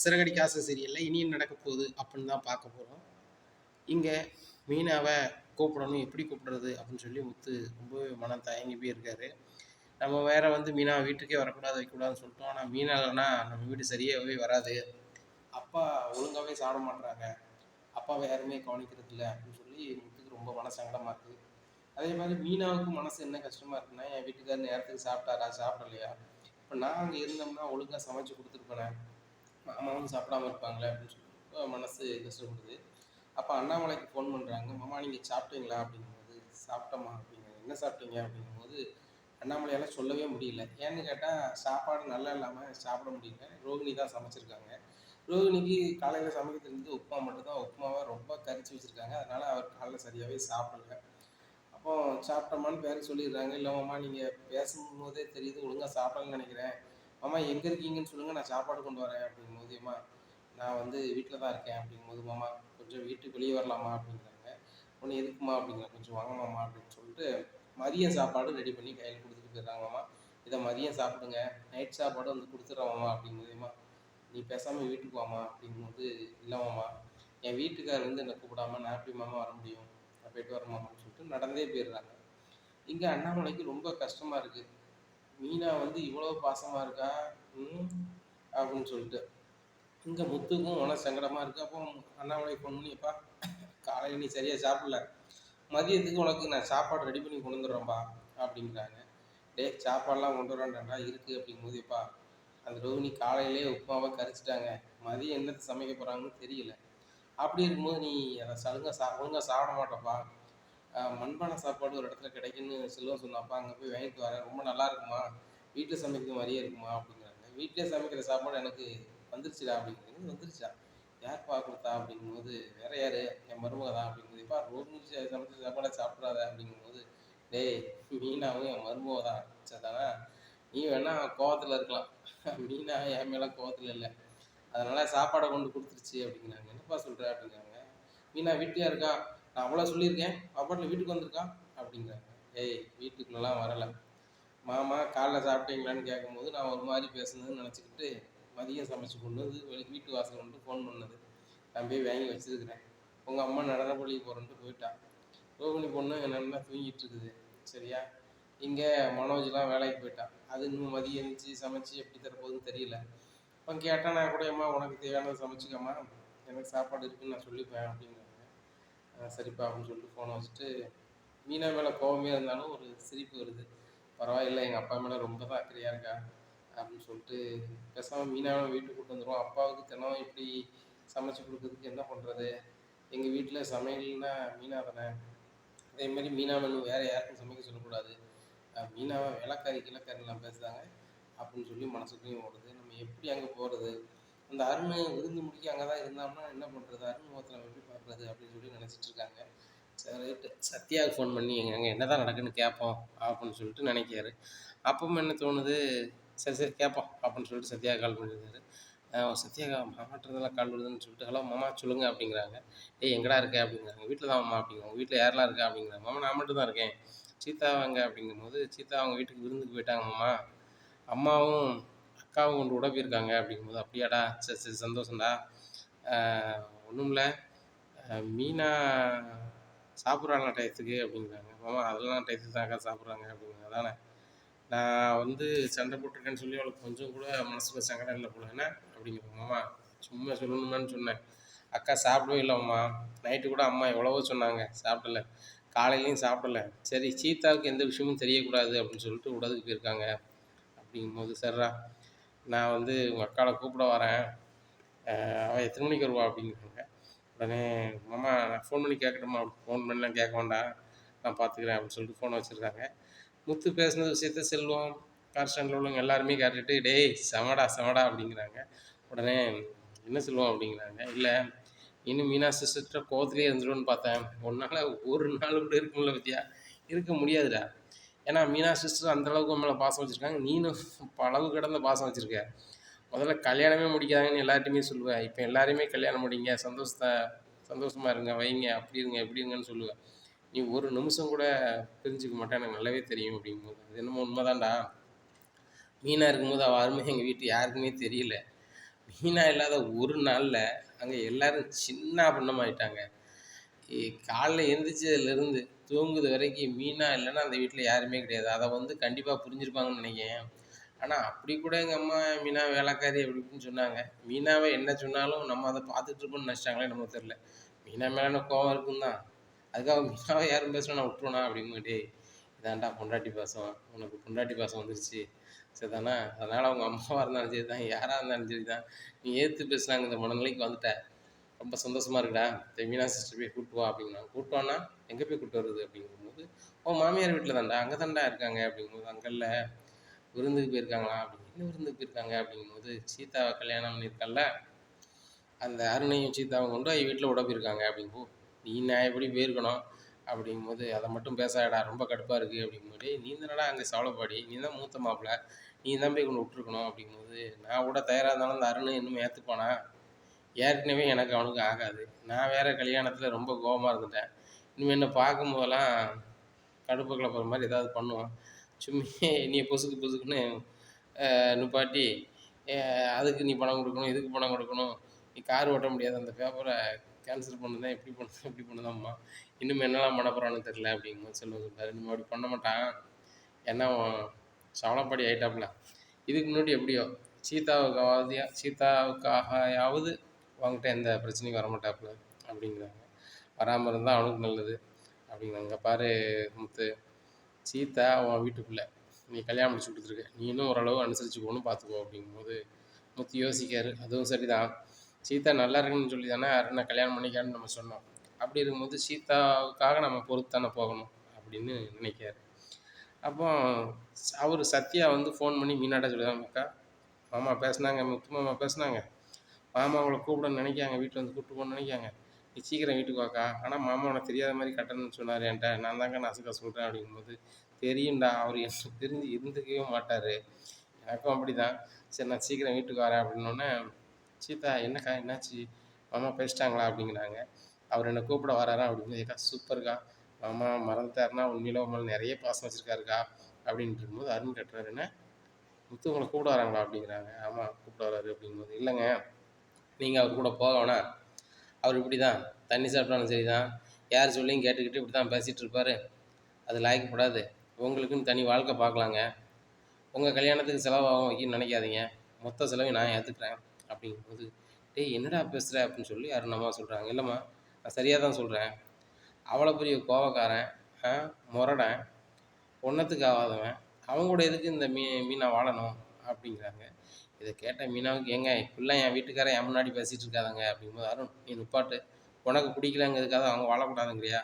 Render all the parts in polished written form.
சிறகடி காசு சீரியலில் இனியும் நடக்க போகுது அப்படின்னு தான் பார்க்க போகிறோம். இங்கே மீனாவை கூப்பிடணும், எப்படி கூப்பிடுறது அப்படின்னு சொல்லி முத்து ரொம்பவே மனம் தயங்கி போய் இருக்காரு. நம்ம வேற வந்து மீனா வீட்டுக்கே வரக்கூடாது வைக்கக்கூடாதுன்னு சொல்லிட்டோம். ஆனால் மீனா இல்லைன்னா நம்ம வீடு சரியாகவே வராது. அப்பா ஒழுங்காகவே சாப்பிட மாட்டுறாங்க, அப்பாவை யாருமே கவனிக்கிறது இல்லை அப்படின்னு சொல்லி முத்துக்கு ரொம்ப மன சங்கடமாக இருக்குது. அதே மாதிரி மீனாவுக்கும் மனசு என்ன கஷ்டமாக இருக்குன்னா, என் வீட்டுக்காரர் நேரத்துக்கு சாப்பிட்டாரா சாப்பிடலையா, இப்போ நான் அங்கே இருந்தோம்னா ஒழுங்காக சமைச்சு கொடுத்துருப்பேனே, மாமாவும் சாப்பிடாம இருப்பாங்களே அப்படின்னு சொல்லி ரொம்ப மனசு கஷ்டப்படுது. அப்போ அண்ணாமலைக்கு ஃபோன் பண்ணுறாங்க, மாமா நீங்கள் சாப்பிட்டீங்களா அப்படிங்கும்போது, சாப்பிட்டோமா அப்படிங்க, என்ன சாப்பிட்டீங்க அப்படிங்கும்போது அண்ணாமலையால் சொல்லவே முடியல. ஏன்னு கேட்டால் சாப்பாடு நல்லா இல்லாமல் சாப்பிட முடியல. ரோகிணி தான் சமைச்சிருக்காங்க. ரோகிணிக்கு காலையில் சமைக்க தெரிஞ்சது உப்புமா மட்டும்தான். உப்புமாவை ரொம்ப கரிச்சு வச்சுருக்காங்க. அதனால் அவர் காலைல சரியாகவே சாப்பிடல. அப்போ சாப்பிட்டோமான்னு பேருக்கு சொல்லிடுறாங்க. இல்லை மாமா நீங்கள் பேசும்போதே தெரியுது ஒழுங்காக சாப்பிடலன்னு நினைக்கிறேன். மாமா எங்கே இருக்கீங்கன்னு சொல்லுங்கள், நான் சாப்பாடு கொண்டு வரேன் அப்படிங்கும்போது, அம்மா நான் வந்து வீட்டில் தான் இருக்கேன் அப்படிங்கும்போது, மாமா கொஞ்சம் வீட்டுக்கு வெளியே வரலாமா அப்படிங்கிறாங்க. ஒன்று எதுக்குமா அப்படிங்கிறாங்க, கொஞ்சம் வாங்க மாமா அப்படின்னு சொல்லிட்டு மதிய சாப்பாடு ரெடி பண்ணி கையில் கொடுத்துட்டு போயிடுறாங்க. மாமா இதை மதியம் சாப்பிடுங்க, நைட் சாப்பாடு வந்து கொடுத்துட்றேன் மாமா அப்படிங்கும்போதுமா, நீ பேசாமல் வீட்டுக்கு வாமா அப்படிங்கும்போது, இல்லை மாமா என் வீட்டுக்காரர் வந்து என்னை கூப்பிடாம நான் எப்படி மாமா வர முடியும், நான் போயிட்டு வரேன் மாமான்னு சொல்லிட்டு நடந்தே போயிடுறாங்க. இங்கே அண்ணாமலைக்கு ரொம்ப கஷ்டமாக இருக்குது. மீனா வந்து இவ்வளோ பாசமாக இருக்கா அப்படின்னு சொல்லிட்டு. இங்கே முத்துக்கும் மன சங்கடமாக இருக்குது. அப்போ அண்ணாமலை ஃபோன் பண்ணி, எப்பா காலையில் நீ சரியாக சாப்பிடல, மதியத்துக்கு உனக்கு நான் சாப்பாடு ரெடி பண்ணி கொண்டு வந்துடுறேன்ப்பா அப்படிங்கிறாங்க. டே சாப்பாடெலாம் கொண்டு வரேன்டாண்டா இருக்குது அப்படிங்கும்போது, எப்பா அந்த ரோகிணி காலையிலே உப்புமாவை கரைச்சிட்டாங்க, மதியம் என்னத்தை சமைக்க போகிறாங்கன்னு தெரியல. அப்படி இருக்கும்போது நீ அதை ஒழுங்காக சாப்பிட மாட்டேப்பா. மண்பானை சாப்பாடு ஒரு இடத்துல கிடைக்குன்னு செல்வம் சொன்னாப்பா, அங்கே போய் வாங்கிட்டு வரேன், ரொம்ப நல்லா இருக்குமா, வீட்டில் சமைக்கிற மாதிரியே இருக்குமா அப்படிங்கிறாங்க. வீட்டிலே சமைக்கிற சாப்பாடு எனக்கு வந்துருச்சுடா அப்படிங்கிறது. வந்துருச்சா, யார்ப்பா கொடுத்தா அப்படிங்கும்போது, வேற யார், என் மருமக தான் அப்படிங்கும்போது, இப்போ ரோகிணி சமைச்ச சாப்பாடை சாப்பிட்றாத அப்படிங்கும்போது, டேய் மீனாவும் என் மருமக தான் சரிதானா, நீ வேணா கோவத்தில் இருக்கலாம், மீனா என் மேலே கோவத்தில் இல்லை, அதனால் சாப்பாடை கொண்டு கொடுத்துருச்சு அப்படிங்கிறாங்க. என்னப்பா சொல்கிற அப்படிங்கிறாங்க. மீனா வீட்டிலையா இருக்கா, நான் அவ்வளோ சொல்லியிருக்கேன், அப்பாட்டில் வீட்டுக்கு வந்திருக்கா அப்படிங்கிறாங்க. ஏய் வீட்டுக்குள்ளெலாம் வரலை, மாமா காலைல சாப்பிட்டீங்களான்னு கேட்கும்போது நான் ஒரு மாதிரி பேசுனதுன்னு நினச்சிக்கிட்டு மதியம் சமைச்சு கொண்டு வந்து வீட்டு வாசல் கொண்டு ஃபோன் பண்ணது, நான் போய் வாங்கி வச்சுருக்கிறேன், உங்கள் அம்மா நடனப்பள்ளிக்கு போகிறேன்ட்டு போயிட்டான். ரோகிணி பொண்ணு நல்லா தூங்கிட்டு இருக்குது சரியா. இங்கே மனோஜ்லாம் வேலைக்கு போயிட்டான். அது இன்னும் மதியம் எழுந்துச்சி சமைச்சு எப்படி தரப்போகுதுன்னு தெரியல. இப்போ கேட்டால் நான் கூட, அம்மா உனக்கு தேவையானதை சமைச்சிக்கம்மா, எனக்கு சாப்பாடு இருக்குன்னு நான் சொல்லிப்பேன் அப்படிங்கிறாங்க. சரிப்பா அப்படின்னு சொல்லிட்டு ஃபோனை வச்சுட்டு, மீனா மேலே கோவமே இருந்தாலும் ஒரு சிரிப்பு வருது. பரவாயில்லை, எங்கள் அப்பா மேலே ரொம்ப தான் அக்கறையாக இருக்கா அப்படின்னு சொல்லிட்டு பேசாமல் மீனாவை வீட்டுக்கு கூப்பிட்டு வந்துடுவோம். அப்பாவுக்கு தினம் இப்படி சமைச்சு கொடுக்குறதுக்கு என்ன பண்ணுறது, எங்கள் வீட்டில் சமையல்னா மீனா தானே, அதேமாதிரி மீனா இன்னும் வேறு யாருக்கும் சமைக்க சொல்லக்கூடாது, மீனாவை வேலைக்காரி கிழக்காரிலாம் பேசுகிறாங்க அப்படின்னு சொல்லி மனசுக்குள்ளேயும் ஓடுது. நம்ம எப்படி அங்கே போகிறது, அந்த அருண் விருந்து முடிக்க அங்கே தான் இருந்தோம்னா என்ன பண்ணுறது, அருண் முகத்தில் நம்ம எப்படி பார்க்குறது அப்படின்னு சொல்லி நினச்சிட்டு இருக்காங்க. சரி ரைட்டு, சத்யாவுக்கு ஃபோன் பண்ணி அங்கே என்ன தான் நடக்குன்னு கேட்போம் அப்படின்னு சொல்லிட்டு நினைக்காரு. அப்பவும் என்ன தோணுது, சரி சரி கேட்போம் அப்படின்னு சொல்லிட்டு சத்யா கால் பண்ணியிருந்தாரு. சத்யா மாமாட்டுறதெல்லாம் கால் வருதுன்னு சொல்லிட்டு, ஹலோ மாமா சொல்லுங்கள் அப்படிங்கிறாங்க. ஏய் எங்கடா இருக்க அப்படிங்கிறாங்க. வீட்டில் தான் மாமா அப்படிங்கிறாங்க. வீட்டில் யாரெல்லாம் இருக்கா அப்படிங்கிறாங்க. மாமா நான் மட்டும் தான் இருக்கேன், சீதா வாங்க அப்படிங்கும்போது, சீதா அவங்க வீட்டுக்கு விருந்துக்கு போயிட்டாங்க மாமா, அம்மாவும் அக்காவும் கொண்டு விட போயிருக்காங்க அப்படிங்கும்போது, அப்படியாடா சரி சரி சந்தோஷம்டா, ஒன்றும் இல்லை, மீனா சாப்பிட்றாங்களா டயத்துக்கு அப்படிங்கிறாங்க. மாமா அதெல்லாம் டயத்துக்கு தான் அக்கா சாப்பிட்றாங்க அப்படிங்கிறாங்க. அதானே, நான் வந்து சண்டை போட்டிருக்கேன்னு சொல்லி அவளுக்கு கொஞ்சம் கூட மனசுல சங்கடம் இல்லை போல என்ன அப்படிங்கிறாங்க. மாமா சும்மா சொல்லணுமான்னு சொன்னேன், அக்கா சாப்பிடவே இல்லை மாமா, நைட்டு கூட அம்மா எவ்வளவோ சொன்னாங்க சாப்பிடல, காலையிலையும் சாப்பிடல, சரி சீதாவுக்கு எந்த விஷயமும் தெரியக்கூடாது அப்படின்னு சொல்லிட்டு விடதுக்கு போயிருக்காங்க அப்படிங்கும்போது, சரிடா நான் வந்து உங்கள் அக்காவை கூப்பிட வரேன், அவள் எத்தனை மணிக்கு வருவா அப்படிங்கிறாங்க. உடனே மாமா நான் ஃபோன் பண்ணி கேட்கட்டுமா, ஃபோன் பண்ணலாம் கேட்க வேண்டாம், நான் பார்த்துக்கிறேன் அப்படின்னு சொல்லிட்டு ஃபோனை வச்சுருக்காங்க. முத்து பேசின விஷயத்த செல்வம் கார் ஸ்டாண்டில் உள்ளவங்க எல்லாருமே கேட்டுட்டு, டேய் செமடா செமடா அப்படிங்கிறாங்க. உடனே என்ன செல்வம் அப்படிங்கிறாங்க. இல்லை இன்னும் மீனா சிஸ்டர்கிட்ட கோவத்திலே இருந்துடும்னு பார்த்தேன், உன்னால் ஒரு நாள் கூட இருக்க முடியல பத்தியா, இருக்க முடியாதுடா, ஏன்னா மீனா சிஸ்டர் அந்தளவுக்கு நம்மளை பாசம் வச்சுருக்காங்க, நீனும் அளவு கடந்த பாசம் வச்சுருக்க, முதல்ல கல்யாணமே முடிக்காதாங்கன்னு எல்லார்ட்டையுமே சொல்லுவேன், இப்போ எல்லாரையுமே கல்யாணம் முடிங்க, சந்தோஷமாக இருங்க, வைங்க, அப்படி இருங்க எப்படி இருங்கன்னு சொல்லுவேன், நீ ஒரு நிமிஷம் கூட பிரிஞ்சுக்க மாட்டேன் எனக்கு நல்லாவே தெரியும் அப்படிங்கும்போது, அது என்னமோ உண்மைதான்டா, மீனா இருக்கும்போது அவள் அருமை எங்கள் வீட்டு யாருக்குமே தெரியல, மீனா இல்லாத ஒரு நாள்ல அங்க எல்லாரும் சின்ன பின்னமாயிட்டாங்க. எ காலைல எந்திரிச்சதுலேருந்து தூங்குது வரைக்கும் மீனா இல்லன்னா அந்த வீட்ல யாருமே கிடையாது. அத வந்து கண்டிப்பா புரிஞ்சிருப்பாங்கன்னு நெனைக்கிறேன். ஆனா அப்படி கூட எங்க அம்மா மீனா வேலைக்காரி அப்படி இப்படின்னு சொன்னாங்க. மீனாவ என்ன சொன்னாலும் நம்ம அத பார்த்துட்டு இருப்போம்னு நெனைச்சிட்டாங்களோ என்னமோ தெரியல. மீனா மேல எனக்கு கோவம் இருக்கும் தான். அதுக்காக மீனாவ யாரும் பேசினா நான் விட்டுருவேனா அப்படிங்கும்போது, "டேய் இதான்டா பொண்டாட்டி பாசம். உனக்கு பொண்டாட்டி பாசம் வந்துருச்சு. சரிதானா? அதனால உங்க அம்மாவா இருந்தாலும் சரி தான், யாரா இருந்தாலும் சரி தான். நீ எதிர்த்து பேசுனாங்க இந்த மனநிலைக்கு வந்துட்ட. ரொம்ப சந்தோஷமா இருக்குடா. சரி மீனா சிஸ்டர் போய் கூட்டு வா" அப்படின்னாங்க. கூட்டு வான்னா, "எங்க போய் கூட்டு வர்றது?" அப்படிங்கும்போது, "உன் மாமியார் வீட்ல தான்டா. அங்க தான்டா இருக்காங்க" அப்படிங்கும்போது, "அங்க இல்ல. விருந்துக்கு போயிருக்காங்களா?" அப்படின்னு. "என்ன விருந்துக்கு போயிருக்காங்க?" அப்படிங்கும்போது, "சீதாவ கல்யாணம் பண்ணியிருக்கல்ல, அந்த அருணையும் சீதாவும் கொண்டு போய் வீட்ல விட போயிருக்காங்க" அப்படிங்கும்போது, "நீ நியாயப்படி போயிருக்கணும்" அப்படிங்கும்போது, "அத மட்டும் பேசாதடா. ரொம்ப கடுப்பா இருக்கு" அப்படிங்கும்போது, "டேய் நீ தானடா அங்க சவலப்பாடி. நீ தான் மூத்த மாப்பிள. நீ தான் போய் கொண்டு விட்டுருக்கணும்" அப்படிங்கும்போது, "நான் கூட தயாரா இருந்தாலும் அந்த அருண் இன்னும் ஏத்துப்பானா? ஏற்கனவே எனக்கு அவனுக்கும் ஆகாது. நான் வேற கல்யாணத்துல ரொம்ப கோவமா இருந்துட்டேன். இனிமே என்ன பார்க்கும்போதெல்லாம் கடுப்பு கிளப்புற மாரி ஏதாவது பண்ணுவான். சும்மா என்னைய பொசுக்கு பொசுக்குன்னு நிப்பாட்டி, "எ அதுக்கு நீ பணம் குடுக்கணும், இதுக்கு பணம் குடுக்கணும். நீ கார் ஓட்ட முடியாது. அந்த பேப்பர கேன்சல் பண்ணுதேன், இப்படி பண்ணுதேன், இப்படி பண்ணுதாம்மா. இன்னும் என்னலாம் பண்ண போறான்னு தெரியல" அப்படிங்கும்போது செல்வம் சொல்றாரு. "இனிமே அப்படி பண்ண மாட்டான். ஏன்னா அவன் சவளப்பாடி ஆயிட்டாப்புல. இதுக்கு முன்னாடி எப்படியோ சீதாவுக்காகயாவது உன்கிட்ட எந்த பிரச்சனையும் வரமாட்டாப்புல" அப்படிங்கிறாங்க. "வராம இருந்தா அவனுக்கு நல்லது" அப்படிங்கிறாங்க. "இங்க பாரு முத்து, சீதா உன் வீட்டு பிள்ள. நீ கல்யாணம் முடிச்சு குடுத்துருக்க. நீ இன்னும் ஓரளவு அனுசரிச்சு பார்த்துக்கோ" அப்படிங்கும்போது முத்து யோசிக்காரு. அதுவும் சரிதான். சீதா நல்லா இருக்குன்னு சொல்லி தானே அருண கல்யாணம் பண்ணிக்கான்னு நம்ம சொன்னோம். அப்படி இருக்கும்போது சீதாவுக்காக நம்ம பொறுத்து தானே போகணும் அப்படின்னு நினைக்கிறாரு. அப்போ அவரு சத்யா வந்து ஃபோன் பண்ணி மீனாட்ட சொல்லுவாங்க, "அக்கா, மாமா பேசுனாங்க, முத்து மாமா பேசுனாங்க. மாமா உங்கள கூப்பிடணும்னு நெனைக்காங்க. வீட்ல வந்து கூட்டு போணும்னு நெனைக்காங்க. நீ சீக்கிரம் வீட்டுக்கு வாக்கா. ஆனா மாமா உனக்கு தெரியாத மாரி கட்டணும்னு சொன்னாரு என்ட்ட. நான் தாங்க நசுக்க சொல்றேன்" அப்படிங்கும்போது, "தெரியும்டா. அவரு எனக்கு தெரிஞ்சு இருந்துக்கவே மாட்டாரு. எனக்கும் அப்படிதான். சரி நான் சீக்கிரம் வீட்டுக்கு வரேன்" அப்படின்னோனே, "சீதா என்னக்கா என்னாச்சு? மாமா பேசிட்டாங்களா?" அப்படிங்கிறாங்க. "அவரு என்ன கூப்பிட வராராம்" அப்படிங்கும்போது, "ஏக்கா சூப்பர்க்கா. மாமா மறந்துட்டாருன்னா உண்மையிலே உன் மேல நெறைய பாசம் வச்சிருக்காருக்கா" அப்படின்ட்டு இருக்கும்போது அருண் கேட்கிறாரு, "என்ன முத்து உங்கள கூப்பிட வராங்களா?" அப்படிங்கிறாங்க. "ஆமா கூப்பிட வராரு" அப்படிங்கும்போது, "இல்லைங்க நீங்க அவர் கூட போக வேணாம். அவர் இப்படிதான். தண்ணி சாப்பிட்டாலும் சரிதான். யார் சொல்லியும் கேட்டுக்கிட்டு இப்படி தான் பேசிட்டு இருப்பாரு. அது லாயக்கப்படாது. உங்களுக்குன்னு தனி வாழ்க்கை பார்க்கலாங்க. உங்க கல்யாணத்துக்கு செலவாகும் வைக்கணும்னு நினைக்காதீங்க. மொத்த செலவையும் நான் ஏத்துக்கிறேன்" அப்படிங்கும்போது, "டேய் என்னடா பேசுற?" அப்படின்னு சொல்லி அருண் அம்மா சொல்றாங்க. "இல்லம்மா நான் சரியா தான் சொல்றேன். அவ்வளோ பெரிய கோவக்காரன், ஆ மொரடன், ஒன்னத்துக்கு ஆகாதவன். அவன் கூட எதுக்கு இந்த மீனா வாழணும்?" அப்படிங்கிறாங்க. இத கேட்ட மீனாவுக்கு, "ஏங்க இப்படிலாம் என் வீட்டுக்காரன் என் முன்னாடி பேசிட்டு இருக்காதங்க" அப்படிங்கும்போது, "அருண் நீ நிப்பாட்டு. உனக்கு பிடிக்கலங்கிறதுக்காக அவங்க வாழக்கூடாதுங்கிறியா?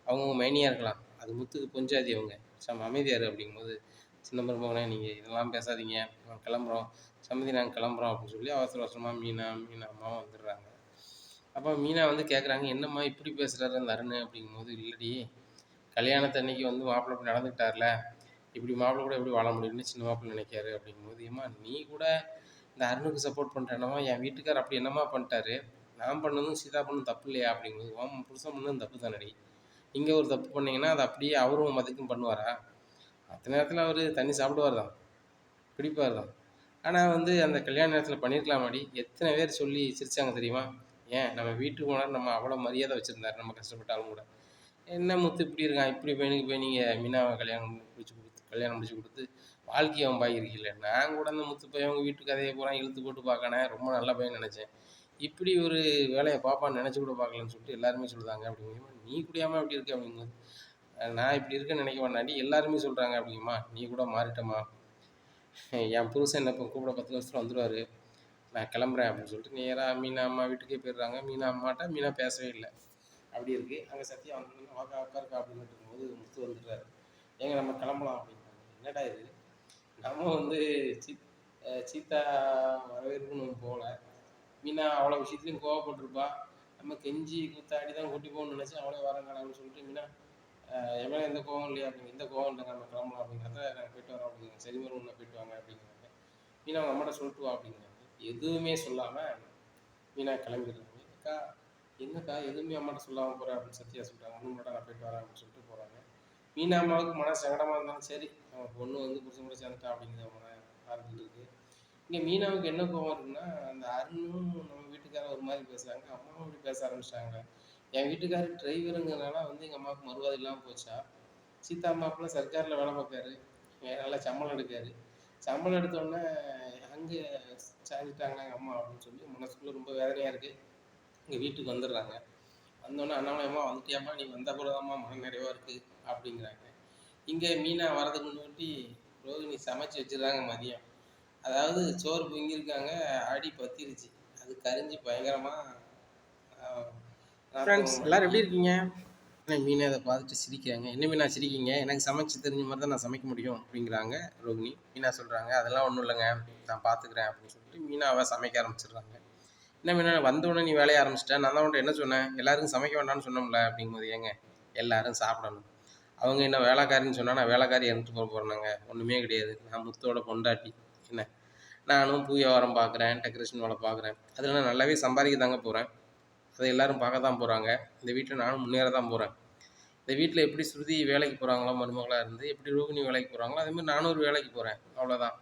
அவங்கவங்க மைனியா இருக்கலாம். அது முத்துக்கு பொஞ்சாதி அவங்க. பேசாம அமைதியா இரு" அப்படிங்கும்போது, "சின்ன மருமகனே நீங்க இதெல்லாம் பேசாதீங்க. நாங்க கிளம்புறோம். சம்மந்தி நாங்க கிளம்புறோம்" அப்படின்னு சொல்லி அவசர அவசரமா மீனா அம்மாவும் வந்துடுறாங்க. அப்போ மீனா வந்து கேட்குறாங்க, "என்னம்மா இப்படி பேசுறாரு அந்த அருண்?" அப்படிங்கும்போது, "இல்லடி கல்யாணத்தன்னைக்கு வந்து மாப்பிள்ளை இப்படி நடந்துக்கிட்டார்ல, இப்படி மாப்பிள்ளை கூட எப்படி வாழ முடியும்னு சின்ன மாப்பிள்ளை நினைக்காரு" அப்படிங்கும்போது, "ஏம்மா நீ கூட இந்த அருணுக்கு சப்போர்ட் பண்றேன்னம்மா, என் வீட்டுக்காரர் அப்படி என்னம்மா பண்ணிட்டாரு? நான் பண்ணதும் சீதா பண்ணதும் தப்பு இல்லையா?" அப்படிங்கும்போது, "உன் புருஷன் பண்ணதும் தப்பு தானடி. நீங்க ஒரு தப்பு பண்ணீங்கன்னா, அத அப்படியே அவரும் மதிக்கும் பண்ணுவாரா? மத்த நேரத்துல அவரு தண்ணி சாப்பிடுவாரு தான், குடிப்பாரு தான். ஆனா வந்து அந்த கல்யாண நேரத்துல பண்ணியிருக்கலாமாடி? எத்தன பேர் சொல்லி சிரிச்சாங்க தெரியுமா? ஏன் நம்ம வீட்டுக்கு ஓனர் நம்ம அவ்வளோ மரியாதை வச்சிருந்தாரு, நம்ம கஷ்டப்பட்டாலும் கூட. என்ன முத்து இப்படி இருக்கான்? இப்படி பையனுக்கு போய் நீங்க மீனாவ கல்யாணம் முடிச்சு குடுத்து, வாழ்க்கைய வம்பாக்கியிருக்கீல்ல. நான் கூட அந்த முத்து பையன் உங்க வீட்டு கதைய பூரா இழுத்து போட்டு பார்க்கானே, ரொம்ப நல்ல பையன்னு நெனச்சேன். இப்படி ஒரு வேலைய பார்ப்பான்னு நெனச்சு கூட பார்க்கலன்னு" சொல்லிட்டு எல்லாருமே சொல்லுதாங்க அப்படிங்கும்போது, "நீ கூடயாம்மா இப்படி இருக்க?" அப்படிங்கும்போது, நான் இப்படி இருக்கேன்னு நினைக்க வேண்டாண்டி, எல்லாருமே சொல்றாங்க" அப்படிங்கும்மா. "நீ கூட மாறிட்டம்மா. என் புருஷன் என்ன இப்போ கூப்பிட 10 நிமிஷத்துல வந்துருவாரு. நான் கிளம்புறேன்" அப்படின்னு சொல்லிட்டு நேரா மீனா அம்மா வீட்டுக்கே போயிடுறாங்க. மீனா அம்மாட்ட மீனா பேசவே இல்ல. அப்படி இருக்கு. அங்க சத்யா வந்தோனே, "வாக்கா உட்காருக்கா" அப்படின்னு இருக்கும்போது முத்து வந்துடுறாரு. "ஏங்க நம்ம கிளம்பலாம்" அப்படிங்கிறாங்க. என்னடா இது? நம்ம வந்து சித் சீதா வரவேற்புன்னு போல. மீனா அவ்வளோ விஷயத்துலயும் கோவப்பட்டுருப்பா. நம்ம கெஞ்சி கூத்தாடி தான் கூட்டி போகணும்னு நினைச்சு அவளே வரேங்கிறாங்கன்னு சொல்லிட்டு மீனா, "என் மேல எந்த கோவமும் இல்லையா?" அப்படிங்க. "எந்த கோவம் இல்லைங்க. நம்ம கிளம்பலாம்" அப்படிங்கிறத, "நாங்க போயிட்டு வரோம்" அப்படிங்கிறாங்க. "சரி மருமகனே போயிட்டு வாங்க" அப்படிங்கிறாங்க. மீனா அவங்க அம்மாட்ட சொல்லிட்டு வா அப்படிங்கிறாங்க. எதுவுமே சொல்லாம மீனா கிளம்பிடுறாங்க. "அக்கா என்னக்கா எதுவுமே அம்மாட்ட சொல்லாம போற" அப்படின்னு சத்யா சொல்றாங்க. "ஒண்ணும் இல்லடா நான் போயிட்டு வரேன்" அப்படின்னு சொல்லிட்டு போறாங்க. மீனா அம்மாவுக்கு மனசு சங்கடமா இருந்தாலும் சரி, நம்ம பொண்ணு வந்து புருஷன் கூட சேர்ந்துட்டா அப்படிங்கிற மன ஆறுதல் இருக்கு. இங்கே மீனாவுக்கு என்ன கோவம் இருக்குன்னா, அந்த அருணும் நம்ம வீட்டுக்காரர் ஒரு மாதிரி பேசுகிறாங்க, அம்மாவும் இப்படி பேச ஆரம்பிச்சிட்டாங்க. என் வீட்டுக்காரர் டிரைவருங்கிறனால வந்து எங்கள் அம்மாவுக்கு மறுவாதை இல்லாமல் போச்சா. சீதா மாப்பிள்ள சர்க்காரில் வேலை பார்க்காரு, நல்லா சம்பளம் எடுக்காரு. சம்பளம் எடுத்தோடனே அங்கே சாஞ்சிட்டாங்க எங்கள் அம்மா அப்படின்னு சொல்லி மனசுக்குள்ளே ரொம்ப வேதனையாக இருக்குது. எங்கள் வீட்டுக்கு வந்துடுறாங்க. வந்தோடனே அண்ணாமலை அம்மா வந்துட்டியாம்மா, நீ வந்தால் கூட தான்மா மன நிறைவாக இருக்குது அப்படிங்கிறாங்க. இங்கே மீனா வரதுக்கு முன்னாடி ரோகிணி சமைச்சு வச்சுருக்காங்க மதியம். அதாவது சோறு பொங்கியிருக்காங்க, அடி பத்திருச்சு, அது கரிஞ்சு பயங்கரமாக. ஃப்ரெண்ட்ஸ் எல்லோரும் எப்படி இருக்கீங்க? மீனை அதை பார்த்துட்டு சிரிக்கிறாங்க. என்ன மீனா சிரிக்கிங்க? எனக்கு சமைச்சு தெரிஞ்ச மாதிரி தான் நான் சமைக்க முடியும் அப்படிங்கிறாங்க ரோகிணி. மீனா சொல்கிறாங்க, அதெல்லாம் ஒன்றும் இல்லைங்க, நான் பார்த்துக்கிறேன் அப்படின்னு சொல்லிட்டு மீனாவை சமைக்க ஆரம்பிச்சிடுறாங்க. என்ன மீனா வந்தோடனே நீ வேலையை ஆரம்பிச்சிட்டேன், நான் தான் உன்ட்ட என்ன சொன்னேன், எல்லாருக்கும் சமைக்க வேண்டாம்னு சொன்னோம்ல அப்படிங்கும்போது, ஏங்க எல்லாரும் சாப்பிடணும். அவங்க என்ன வேலைக்காரின்னு சொன்னால் நான் வேலைக்காரி இறந்துட்டு போக போகிறேனாங்க? ஒன்றுமே கிடையாது. நான் முத்தோட பொண்டாட்டி. என்ன, நானும் பூ வியாபாரம் பார்க்குறேன், டெக்கரேஷன் வேலை பார்க்குறேன். அதில் நான் நல்லாவே சம்பாதிக்க தாங்க போகிறேன். அதை எல்லோரும் பார்க்க தான் போகிறாங்க. இந்த வீட்டில் நானும் முன்னேற தான் போகிறேன். இந்த வீட்டில் எப்படி ஸ்ருதி வேலைக்கு போகிறாங்களோ மருமகளாக இருந்து, எப்படி ரோகிணி வேலைக்கு போகிறாங்களோ அதேமாதிரி நானும் ஒரு வேலைக்கு போகிறேன். அவ்வளோதான்.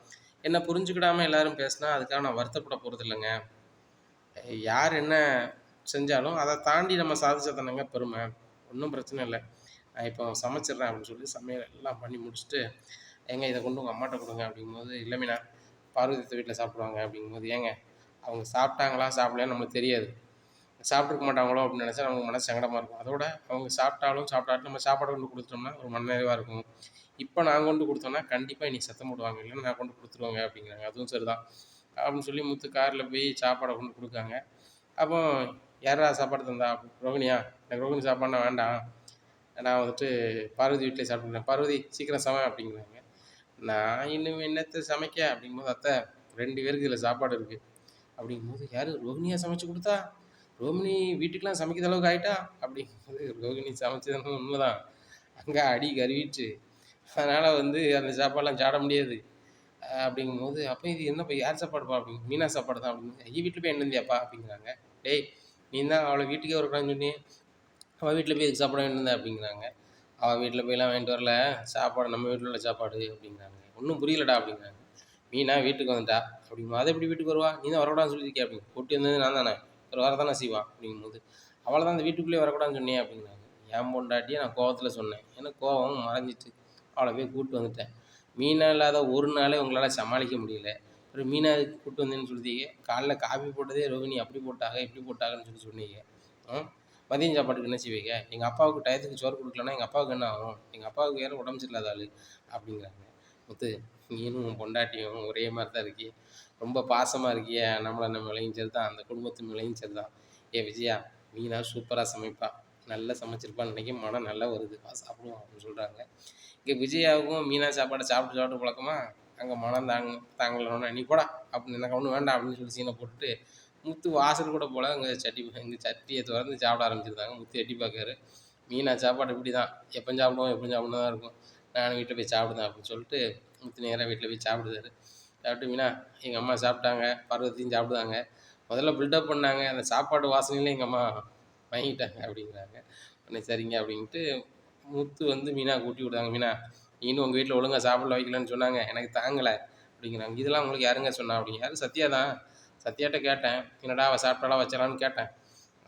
என்னை புரிஞ்சுக்கிடாமல் எல்லோரும் பேசினா அதுக்காக நான் வருத்தப்பட போகிறது இல்லைங்க. யார் என்ன செஞ்சாலும் அதை தாண்டி நம்ம சாதிச்சதானங்க பெருமை. ஒன்றும் பிரச்சனை இல்லை. நான் இப்போ சமைச்சிட்றேன் அப்படின்னு சொல்லி சமையல் எல்லாம் பண்ணி முடிச்சுட்டு, ஏங்க இதை கொண்டு உங்கள் அம்மாட்ட கொடுங்க அப்படிங்கும்போது, இல்லை மீனா பார்வதி வீட்டில் சாப்பிடுவாங்க அப்படிங்கும்போது, ஏங்க அவங்க சாப்பிட்டாங்களா சாப்பிடலையான்னு நம்மளுக்கு தெரியாது. சாப்பிட்ருக்க மாட்டாங்களோ அப்படின்னு நினச்சா நமக்கு மனசு சங்கடமாக இருக்கும். அதோட அவங்க சாப்பிட்டாலும் நம்ம சாப்பாடு கொண்டு கொடுத்துட்டோம்னா ஒரு மனநிறைவாக இருக்கும். இப்போ நான் கொண்டு கொடுத்தோன்னா கண்டிப்பாக இன்றைக்கி சத்தம் போடுவாங்க, இல்லைன்னா நான் கொண்டு கொடுத்துருவாங்க அப்படிங்கிறாங்க. அதுவும் சரிதான் அப்படின்னு சொல்லி முத்து காரில் போய் சாப்பாடை கொண்டு கொடுக்காங்க. அப்போ யாரா சாப்பாடு தந்தா? ரோகிணியா? எனக்கு ரோகிணி சாப்பாடுனா வேண்டாம், நான் வந்துட்டு பார்வதி வீட்டில் சாப்பிட்றேன். பார்வதி சீக்கிரம் சமை அப்படிங்கிறாங்க. நான் இன்னும் என்னத்தை சமைக்க அப்படிங்கும்போது, அத்தை 2 பேருக்கு இதில் சாப்பாடு இருக்குது அப்படிங்கும்போது, யார் ரோகிணியாக சமைச்சு கொடுத்தா? ரோகிணி வீட்டுக்கெலாம் சமைக்கிற அளவுக்கு ஆகிட்டா அப்படிங்கும்போது, ரோகிணி சமைச்சதுன்னு உண்மைதான். அங்கே அடி கருவிட்டு, அதனால் வந்து அந்த சாப்பாடெலாம் சாட முடியாது அப்படிங்கும்போது, அப்போ இது என்னப்பா யார் சாப்பாடுப்பா அப்படிங்க, மீனா சாப்பாடு தான் அப்படிங்கும்போது, ஐயா வீட்டில் போய் என்னந்தியாப்பா அப்படிங்கிறாங்க. டேய் நீ தான் அவளை வீட்டுக்கே வரக்கூடாதுன்னு சொன்னி, அவள் வீட்டில் போய் எதுக்கு சாப்பிட வேண்டியிருந்தேன் அப்படிங்கிறாங்க. அவள் வீட்டில் போய்லாம் வாங்கிட்டு வரல, சாப்பாடு நம்ம வீட்டில் உள்ள சாப்பாடு அப்படிங்கிறாங்க. ஒன்றும் புரியலடா அப்படிங்கிறாங்க. மீனா வீட்டுக்கு வந்துட்டா அப்படிங்கும்போது, அதை எப்படி வீட்டுக்கு வருவா? நீ தான் வரக்கூடாதுன்னு சொல்லியிருக்கே அப்படிங்க. கூட்டி வந்தது நான் தானே, ஒரு வாரம் தானே செய்வான் அப்படிங்கும்போது, அவளை தான் அந்த வீட்டுக்குள்ளேயே வரக்கூடாதுன்னு சொன்னேன் அப்படிங்கிறாங்க. என் பொண்டாட்டியை நான் கோவத்தில் சொன்னேன், எனக்கு கோவம் மறைஞ்சிட்டு அவளை போய் கூப்பிட்டு வந்துட்டேன். மீனா இல்லாத ஒரு நாளே உங்களால் சமாளிக்க முடியல, அப்புறம் மீனா கூப்பிட்டு வந்தேன்னு சொல்லிட்டீங்க. காலைல காஃபி போட்டதே ரோகிணி அப்படி போட்டாங்க இப்படி போட்டாங்கன்னு சொல்லி சொன்னீங்க. மதியம் சாப்பாட்டுக்கு என்ன செய்வீங்க? எங்கள் அப்பாவுக்கு டயத்துக்கு சோறு கொடுக்கலன்னா எங்கள் அப்பாவுக்கு என்ன ஆகும்? எங்கள் அப்பாவுக்கு வேறு உடம்பு சரியில்லாத ஆள் அப்படிங்கிறாங்க. முத்து நீனும் உன் பொண்டாட்டியும் ஒரே மாதிரி தான் இருக்கிய, ரொம்ப பாசமாக இருக்கிய, நம்ம மேலேயும் சரி தான், அந்த குடும்பத்து மேலேயும் சரி தான். ஏ விஜயா, மீனா சூப்பராக சமைப்பா, நல்லா சமைச்சிருப்பான்னு நினைக்க மனம் நல்லா வருது, சாப்பிடுவோம் அப்படின்னு சொல்கிறாங்க. இங்கே விஜயாவுக்கும் மீனா சாப்பாடை சாப்பிட்டு சாப்பிட்டு பழக்கமா, அங்கே மனம் தாங்கலன்னா நீ போடா அப்படின்னு, எனக்கு ஒன்றும் வேண்டாம் அப்படின்னு சொல்லி சீனை போட்டுட்டு, முத்து வாசல் கூட போல் இங்கே சட்டியை திறந்து சாப்பிட ஆரம்பிச்சிருந்தாங்க. முத்து எட்டி பார்க்காரு. மீனா சாப்பாடு இப்படி தான், எப்போ சாப்பிடுவோம் தான் இருக்கும், நானும் வீட்டில் போய் சாப்பிடுதேன் அப்படின்னு சொல்லிட்டு முத்து நேராக வீட்டில் போய் சாப்பிடுதாரு. சாப்பிட்டு மீனா எங்கள் அம்மா சாப்பிட்டாங்க, பார்வதியும் சாப்பிடுதாங்க, முதல்ல பில்டப் பண்ணாங்க, அந்த சாப்பாடு வாசனையில எங்கள் அம்மா வாங்கிட்டாங்க அப்படிங்கிறாங்க. உடனே சரிங்க அப்படின்ட்டு முத்து வந்து மீனா கூட்டி விடுதாங்க. மீனா நீனும் உங்கள் வீட்டில் ஒழுங்காக சாப்பிட வைக்கலன்னு சொன்னாங்க, எனக்கு தாங்கலை அப்படிங்கிறாங்க. இதெல்லாம் உங்களுக்கு யாருங்க சொன்னா அப்படிங்க. யாரும் சத்யா தான், சத்யாட்ட கேட்டேன், என்னடா அவள் சாப்பிட்டாலாம் வச்சாலான்னு கேட்டேன்.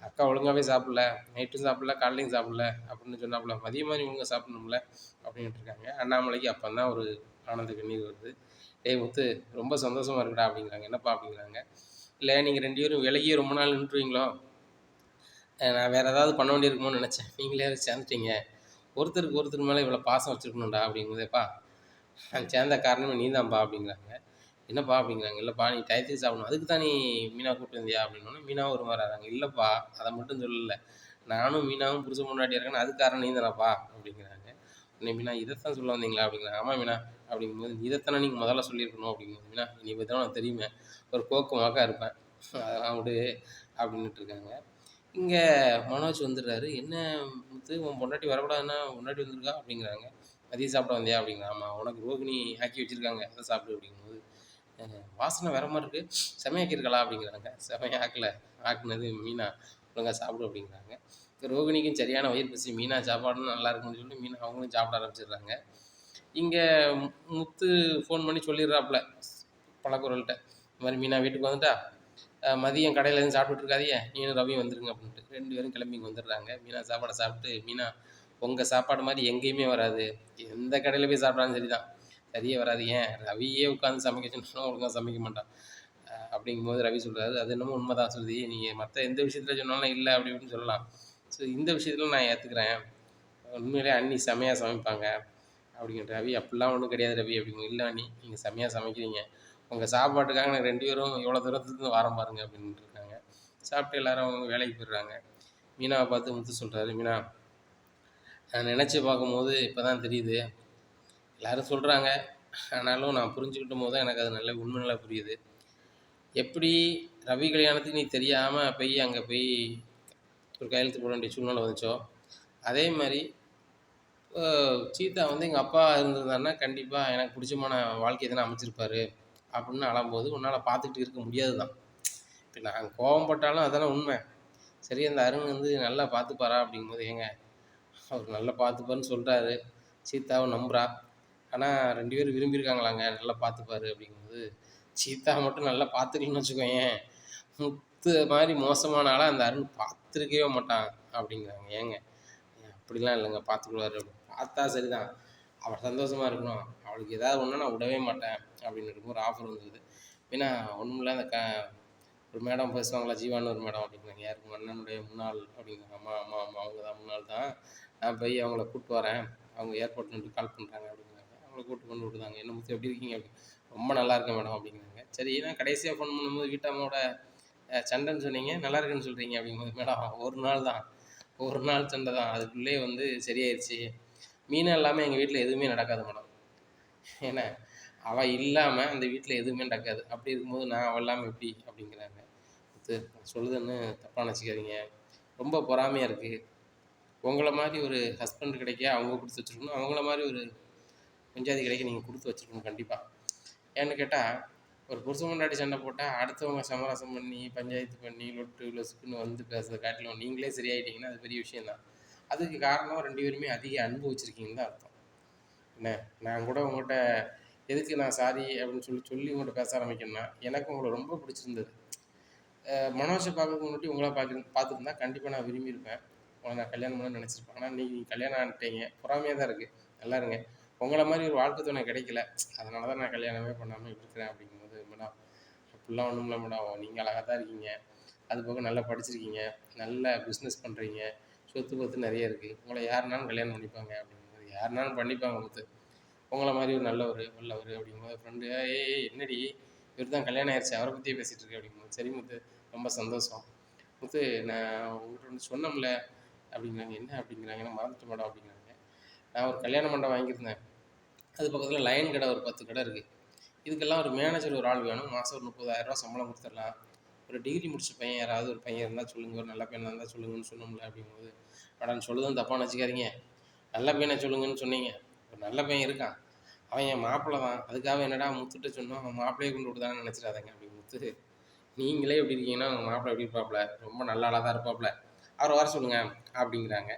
அக்கா ஒழுங்காகவே சாப்பிடல, நைட்டும் சாப்பிடல காலையிலையும் சாப்பிடல அப்படின்னு சொன்னாப்புல. மதியம் மாதிரி ஒழுங்காக சாப்பிடணும்ல அப்படின்ட்டு இருக்காங்க. அண்ணாமலைக்கு அப்போ தான் ஒரு ஆனந்த கண்ணீர் வருது. டேய் முத்து ரொம்ப சந்தோஷமாக இருக்குடா அப்படிங்கிறாங்க. என்னப்பா அப்படிங்கிறாங்க. இல்லை நீங்கள் 2 பேரும் விலகியே ரொம்ப நாள் நின்றுவீங்களோ, நான் வேறு ஏதாவது பண்ண வேண்டியிருக்குமோன்னு நினச்சேன், நீங்களே சேர்ந்துட்டீங்க, ஒருத்தருக்கு ஒருத்தர் மேலே இவ்வளோ பாசம் வச்சுருக்கணும்டா அப்படிங்கும்போதேப்பா நான் சேர்ந்த காரணமே நீ தான்ப்பா அப்படிங்கிறாங்க. என்னப்பா அப்படிங்கிறாங்க. இல்லைப்பா நீ டயத்துக்கு சாப்பிடணும், அதுக்கு தான் நீ மீனா கூப்பிட்டு வந்தியா அப்படின்னோடனே மீனாவும் ஒரு மாதிரி ஆகிறாங்க. இல்லைப்பா அதை மட்டும் சொல்லலை, நானும் மீனாவும் புருஷன் முன்னாடி இருக்கேன்னு அதுக்கு காரணம் நீ தானப்பா அப்படிங்கிறாங்க. உடனே மீனா இதைத்தான் சொல்ல வந்தீங்களா அப்படிங்கிறாங்க. ஆமாம் மீனா அப்படிங்கும்போது, இதைத்தானே நீங்கள் முதல்ல சொல்லியிருக்கணும் அப்படிங்கும்போது, மீனா நீ பற்றி எனக்கு தெரியுமே, ஒரு கோக்கமாக்கா இருப்பேன், அதெல்லாம் விடு அப்படின்ட்டு இருக்காங்க. இங்கே மனோஜ் வந்துடுறாரு. என்ன முத்து உன் பொண்டாட்டி வரக்கூடாதுன்னா பொண்டாட்டி வந்திருக்கா அப்படிங்கிறாங்க. மதியம் சாப்பிட வந்தியா அப்படிங்கிறான். ஆமாம் உனக்கு ரோகிணி ஆக்கி வச்சுருக்காங்க, அதை சாப்பிடு அப்படிங்கும்போது, வாசனை வேற மாதிரி இருக்குது, செமையாக்கியிருக்கலாம் அப்படிங்கிறாங்க. செமையாக்கலை, ஆக்குனது மீனா, ஒழுங்காக சாப்பிடு அப்படிங்கிறாங்க. ரோகிணிக்கும் சரியான வயிறு பசி, மீனா சாப்பாடுன்னு நல்லா இருக்குன்னு சொல்லிட்டு மீனா அவங்களும் சாப்பிட ஆரம்பிச்சிடுறாங்க. இங்கே முத்து ஃபோன் பண்ணி சொல்லிடுறாப்புல பழக்குரல்கிட்ட, இந்த மாதிரி மீனா வீட்டுக்கு வந்துட்டா மதியம் கடையில் எதுவும் சாப்பிட்டுட்டு இருக்காதீங்க, நீனும் ரவியும் வந்துருங்க அப்படின்ட்டு 2 பேரும் கிளம்பி இங்கே வந்துடுறாங்க. மீனா சாப்பாடை சாப்பிட்டு, மீனா உங்கள் சாப்பாடு மாதிரி எங்கேயுமே வராது, எந்த கடையில் போய் சாப்பிட்டாலும் சரி தான், சரியே வராது. ஏன் ரவியே உட்காந்து சமைக்க சொன்னாலும் ஒழுங்காக சமைக்க மாட்டான் அப்படிங்கும்போது ரவி சொல்கிறாரு, அது என்னமோ உண்மை தான் சுருதி, நீங்கள் மற்ற எந்த விஷயத்தில் சொன்னாலும் இல்லை அப்படி இப்படின்னு சொல்லலாம். ஸோ இந்த விஷயத்தில் நான் ஏற்றுக்கிறேன், உண்மையிலே அண்ணி செம்மையாக சமைப்பாங்க அப்படிங்கிற. ரவி அப்படிலாம் ஒன்றும் கிடையாது ரவி அப்படிங்க. இல்லை அண்ணி நீங்கள் செம்மையாக சமைக்கிறீங்க, உங்கள் சாப்பாட்டுக்காக நாங்கள் 2 பேரும் எவ்வளோ தூரத்துலேருந்து வாரம் பாருங்க அப்படின்ட்டு இருக்காங்க. சாப்பிட்டு எல்லோரும் அவங்க வேலைக்கு போயிடுறாங்க. மீனாவை பார்த்து முத்து சொல்கிறாரு, மீனா நான் நினச்சி பார்க்கும்போது இப்போ தான் தெரியுது, எல்லோரும் சொல்கிறாங்க, ஆனாலும் நான் புரிஞ்சுக்கிட்டும் போது தான் எனக்கு அது நல்ல உண்மை நல்லா புரியுது. எப்படி ரவி கல்யாணத்துக்கு நீ தெரியாமல் போய் அங்கே போய் ஒரு கையெழுத்து போட வேண்டிய சூழ்நிலை வந்துச்சோ, அதே மாதிரி சீதா வந்து எங்கள் அப்பா இருந்திருந்தாருன்னா கண்டிப்பாக எனக்கு பிடிச்சமான வாழ்க்கையை தானே அமைச்சிருப்பாரு அப்படின்னு அழும்போது உன்னால் பார்த்துக்கிட்டு இருக்க முடியாது தான். இப்போ நான் கோவப்பட்டாலும் அதானே உண்மை. சரி அந்த அருண் வந்து நல்லா பார்த்துப்பாரா அப்படிங்கும்போது, ஏங்க அவர் நல்லா பார்த்துப்பாருன்னு சொல்கிறாரு, சீதாவும் நம்புறா, ஆனால் 2 பேரும் விரும்பியிருக்காங்களாங்க நல்லா பார்த்துப்பாரு அப்படிங்கும்போது, சீதா மட்டும் நல்லா பார்த்துக்கலன்னு வச்சுக்கோயேன், முத்து மாதிரி மோசமான ஆளாக அந்த அருண் பார்த்துருக்கவே மாட்டான் அப்படிங்கிறாங்க. ஏங்க அப்படிலாம் இல்லைங்க, பார்த்துக்குவாரு அப்படின்னு. பார்த்தா சரிதான், அவள் சந்தோஷமாக இருக்கணும், அவளுக்கு ஏதாவது ஒன்று நான் விடவே மாட்டேன் அப்படின்னு இருக்கும். ஒரு ஆஃபர் வந்தது. ஏன்னா ஒன்றும் இல்லை, அந்த ஒரு மேடம் பேசுவாங்களா, ஜீவான்னு ஒரு மேடம் அப்படிங்கிறாங்க. யாருக்கு, உங்கள் அண்ணனுடைய முன்னாள் அப்படிங்கிறாங்க. ஆமாம் ஆமாம் ஆமாம் அவங்க தான் முன்னாள் தான், நான் போய் அவங்கள கூப்பிட்டு வரேன், அவங்க ஏர்போர்ட்லேருந்து கால் பண்ணுறாங்க அப்படிங்கிறாங்க. அவங்கள கூப்பிட்டு கொண்டு விடுதாங்க. என்ன முத்து எப்படி இருக்கீங்க அப்படி, ரொம்ப நல்லா இருக்கேன் மேடம் அப்படிங்கிறாங்க. சரி ஏன்னா கடைசியாக ஃபோன் பண்ணும்போது வீட்டாமோட சண்டைன்னு சொன்னீங்க, நல்லா இருக்குன்னு சொல்கிறீங்க அப்படிங்கும்போது, மேடம் ஒரு நாள் தான், ஒரு நாள் சண்டை தான், அதுக்குள்ளே வந்து சரியாயிடுச்சு, மீனா இல்லாமல் எங்கள் வீட்டில் எதுவுமே நடக்காது மேடம், ஏன்னா அவள் இல்லாமல் அந்த வீட்டில் எதுவுமே நடக்காது, அப்படி இருக்கும்போது நான் அவள் இல்லாமல் எப்படி அப்படிங்கிறாங்க. சொல்லுதுன்னு தப்பாக நினச்சிக்காதீங்க, ரொம்ப பொறாமையாக இருக்குது, உங்களை மாதிரி ஒரு ஹஸ்பண்ட் கிடைக்க அவங்க கொடுத்து வச்சுருக்கணும், அவங்கள மாதிரி ஒரு பஞ்சாதி கிடைக்க நீங்கள் கொடுத்து வச்சுருக்கணும் கண்டிப்பாக. ஏன்னு கேட்டால், ஒரு புருஷன் முன்னாடி சண்டை போட்டால் அடுத்தவங்க சமரசம் பண்ணி பஞ்சாயத்து பண்ணி லொட்டு லொசுக்குன்னு வந்து பேசுறதை காட்டிலும் நீங்களே சரியாயிட்டீங்கன்னா அது பெரிய விஷயந்தான். அதுக்கு காரணம் 2 பேருமே அதிக அன்பு வச்சுருக்கீங்கன்னு தான் அர்த்தம். என்ன, நான் கூட உங்கள்கிட்ட எதுக்கு நான் சாரி அப்படின்னு சொல்லி சொல்லி உங்கள்கிட்ட பேச ஆரம்பிக்கணும்னா, எனக்கு உங்களை ரொம்ப பிடிச்சிருந்தது. மனோஜை பார்க்கறதுக்கு முன்னாடி உங்களை பார்த்துருந்தா கண்டிப்பாக நான் விரும்பியிருப்பேன், உங்களை நான் கல்யாணம் பண்ண நினச்சிருப்பேன். ஆனால் நீங்கள் கல்யாணம் ஆகிட்டீங்க, பொறாமையாக தான் இருக்குது, நல்லா இருங்க, உங்களை மாதிரி ஒரு வாழ்க்கை துணை கிடைக்கல, அதனால தான் நான் கல்யாணமே பண்ணாமல் இருக்கிறேன் அப்படிங்கும்போது, மேடம் அப்படிலாம் ஒன்றும் இல்லை மேடம், நீங்கள் அழகாக தான் இருக்கீங்க, அது போக நல்லா படிச்சிருக்கீங்க, நல்ல பிஸ்னஸ் பண்ணுறீங்க, சொத்து பத்து நிறைய இருக்குது, உங்களை யாருனாலும் கல்யாணம் பண்ணிப்பாங்க அப்படிங்கும்போது, யாருனாலும் பண்ணிப்பாங்க முத்து, உங்களை மாதிரி ஒரு நல்லவர் வல்லவர் அப்படிங்கும்போது ஃப்ரெண்டு, ஏய் என்னடி இவர் தான் கல்யாணம் ஆயிடுச்சு அவரை பற்றியே பேசிகிட்டு இருக்கேன் அப்படிங்கும்போது, சரி முத்து ரொம்ப சந்தோஷம் முத்து, நான் உங்கள்கிட்ட ஒன்று சொன்னோம்ல அப்படிங்கிறாங்க. என்ன அப்படிங்கிறாங்க, ஏன்னா மறந்துட்டு மேடம் அப்படிங்கிறாங்க. நான் ஒரு கல்யாண மண்டபம் வாங்கியிருந்தேன், அது பக்கத்தில் லைன் கடை ஒரு 10 கடை இருக்குது, இதுக்கெல்லாம் ஒரு மேனேஜர் ஒரு ஆள் வேணும், மாதம் ஒரு 30,000 சம்பளம் கொடுத்துடலாம், ஒரு டிகிரி முடிச்ச பையன் யாராவது ஒரு பையன் இருந்தால் சொல்லுங்கள், ஒரு நல்ல பையனாக இருந்தால் சொல்லுங்கன்னு சொன்னோம்ல அப்படிங்கும்போது, மேடம் சொல்லுதுன்னு தப்பாக நினச்சிக்காதீங்க, நல்ல பையனை சொல்லுங்கன்னு சொன்னீங்க, ஒரு நல்ல பையன் இருக்கான், அவன் என் மாப்பிள்ளை தான், அதுக்காக என்னடா முத்துட்ட சொன்னோம் அவன் மாப்பிள்ளையே கொண்டு விட்டுதான்னு நினச்சிடாதீங்க அப்படி. முத்து நீங்களே எப்படி இருக்கீங்கன்னா உங்கள் மாப்பிள்ளை எப்படி இருப்பாப்புல, ரொம்ப நல்ல ஆளாக தான் இருப்பாப்புல, அவரை வர சொல்லுங்கள் அப்படிங்கிறாங்க.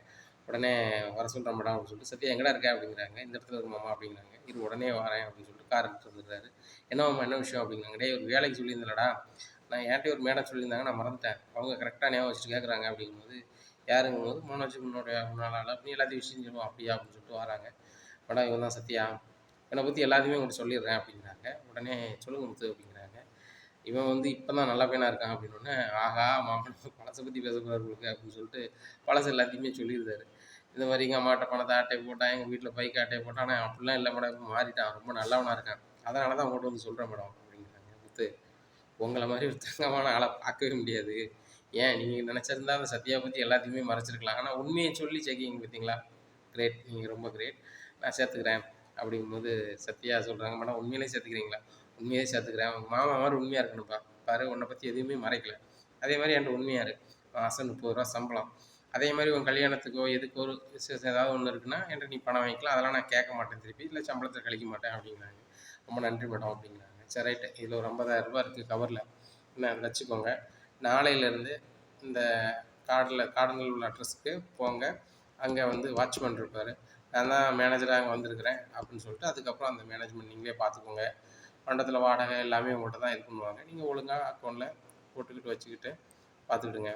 உடனே வர சொல்கிறேன் மேடம் அப்படின்னு சொல்லிட்டு, சத்யா எங்கடா இருக்க அப்படிங்கிறாங்க. இந்த இடத்துல இருக்கு மாமா அப்படிங்கிறாங்க. இது உடனே வரேன் அப்படின்னு சொல்லிட்டு கார் எடுத்துட்டு வந்துடுறாரு. என்ன மாமா என்ன விஷயம் அப்படிங்கிறாங்க. டேய் ஒரு வேலைக்கு சொல்லியிருந்தேன்லடா, நான் என்கிட்ட ஒரு மேடம் சொல்லியிருந்தாங்க, நான் மறந்துட்டேன், அவங்க கரெக்டாக ஞாபகம் வச்சுட்டு கேட்குறாங்க அப்படிங்கும்போது, யாருங்கும்போது மனோஜ் முன்னோடைய முன்னாள் ஆள், நீ எல்லாத்தையும் விஷயம் சொல்லுவோம் அப்படியா அப்படின்னு சொல்லிட்டு வராங்க. மேடம் இவன் தான் சத்யா, என்னை பற்றி எல்லாத்தையுமே உங்கள்கிட்ட சொல்லிடுறேன் அப்படிங்கிறாங்க. உடனே சொல்லுங்கள் முத்து அப்படிங்கிறாங்க. இவன் வந்து இப்போ தான் நல்ல பையனாக இருக்கான் அப்படின்னோடனே, ஆஹா மாமன் பழசை பற்றி பேசக்கூடாது உங்களுக்கு அப்படின்னு சொல்லிட்டு பழசு எல்லாத்தையுமே சொல்லியிருந்தாரு. இந்த மாதிரி எங்கள் அம்மாட்ட பணத்தை ஆட்டை போட்டான், எங்கள் வீட்டில் பைக்கு ஆட்டையை போட்டான், ஆனால் அப்படிலாம் இல்லை மேடம், இப்போ மாறிட்டான், ரொம்ப நல்லவனாக இருக்கான், அதனால தான் உங்கள்கிட்ட வந்து சொல்கிறேன் மேடம் அப்படிங்கிறாங்க. முத்து உங்களை மாதிரி ஒரு தங்கமான ஆளை பார்க்கவே முடியாது, ஏன் நீங்கள் நினச்சிருந்தா அந்த சத்யா பற்றி எல்லாத்தையுமே மறைச்சிருக்கலாம், ஆனால் உண்மையை சொல்லி சேர்க்கிங்க பார்த்தீங்களா, கிரேட், நீங்கள் ரொம்ப கிரேட், நான் சேர்த்துக்கிறேன் அப்படிங்கும்போது சத்யா சொல்கிறாங்க, மேடம் உண்மையிலே சேர்த்துக்கிறீங்களா, உண்மையாக சேர்த்துக்கிறேன், அவங்க மாமா மாதிரி உண்மையாக இருக்கணும்ப்பா, பாரு உன்னை பற்றி எதுவுமே மறைக்கல, அதே மாதிரி என்கிட்ட உண்மையாக இரு, மாதம் 30 ரூபா சம்பளம், அதே மாதிரி உன் கல்யாணத்துக்கோ எதுக்கோ ஒரு விசேஷம் ஏதாவது ஒன்று இருக்குன்னா என்கிட்ட நீ பணம் வாங்கிக்கலாம், அதெல்லாம் நான் கேட்க மாட்டேன் திருப்பி, இல்லை சம்பளத்தை கழிக்க மாட்டேன் அப்படிங்கிறாங்க. ரொம்ப நன்றி மேடம் அப்படிங்கிறாங்க. சரி ரைட்டு, இதில் ஒரு 50,000 ரூபா இருக்குது கவரில், என்ன வச்சுக்கோங்க, நாளையிலேருந்து இந்த கார்டனில் உள்ள அட்ரஸுக்கு போங்க, அங்கே வந்து வாட்ச்மேன் இருப்பார், நான் தான் மேனேஜராக அங்கே வந்திருக்கிறேன் அப்படின்னு சொல்லிட்டு, அதுக்கப்புறம் அந்த மேனேஜ்மெண்ட் நீங்களே பார்த்துக்கோங்க, மண்டபத்தில் வாடகை எல்லாமே உங்கள்கிட்ட தான் இது பண்ணுவாங்க. நீங்கள் ஒழுங்காக அக்கௌண்ட்டில் போட்டுக்கிட்டு வச்சுக்கிட்டு பார்த்துக்கிடுங்க.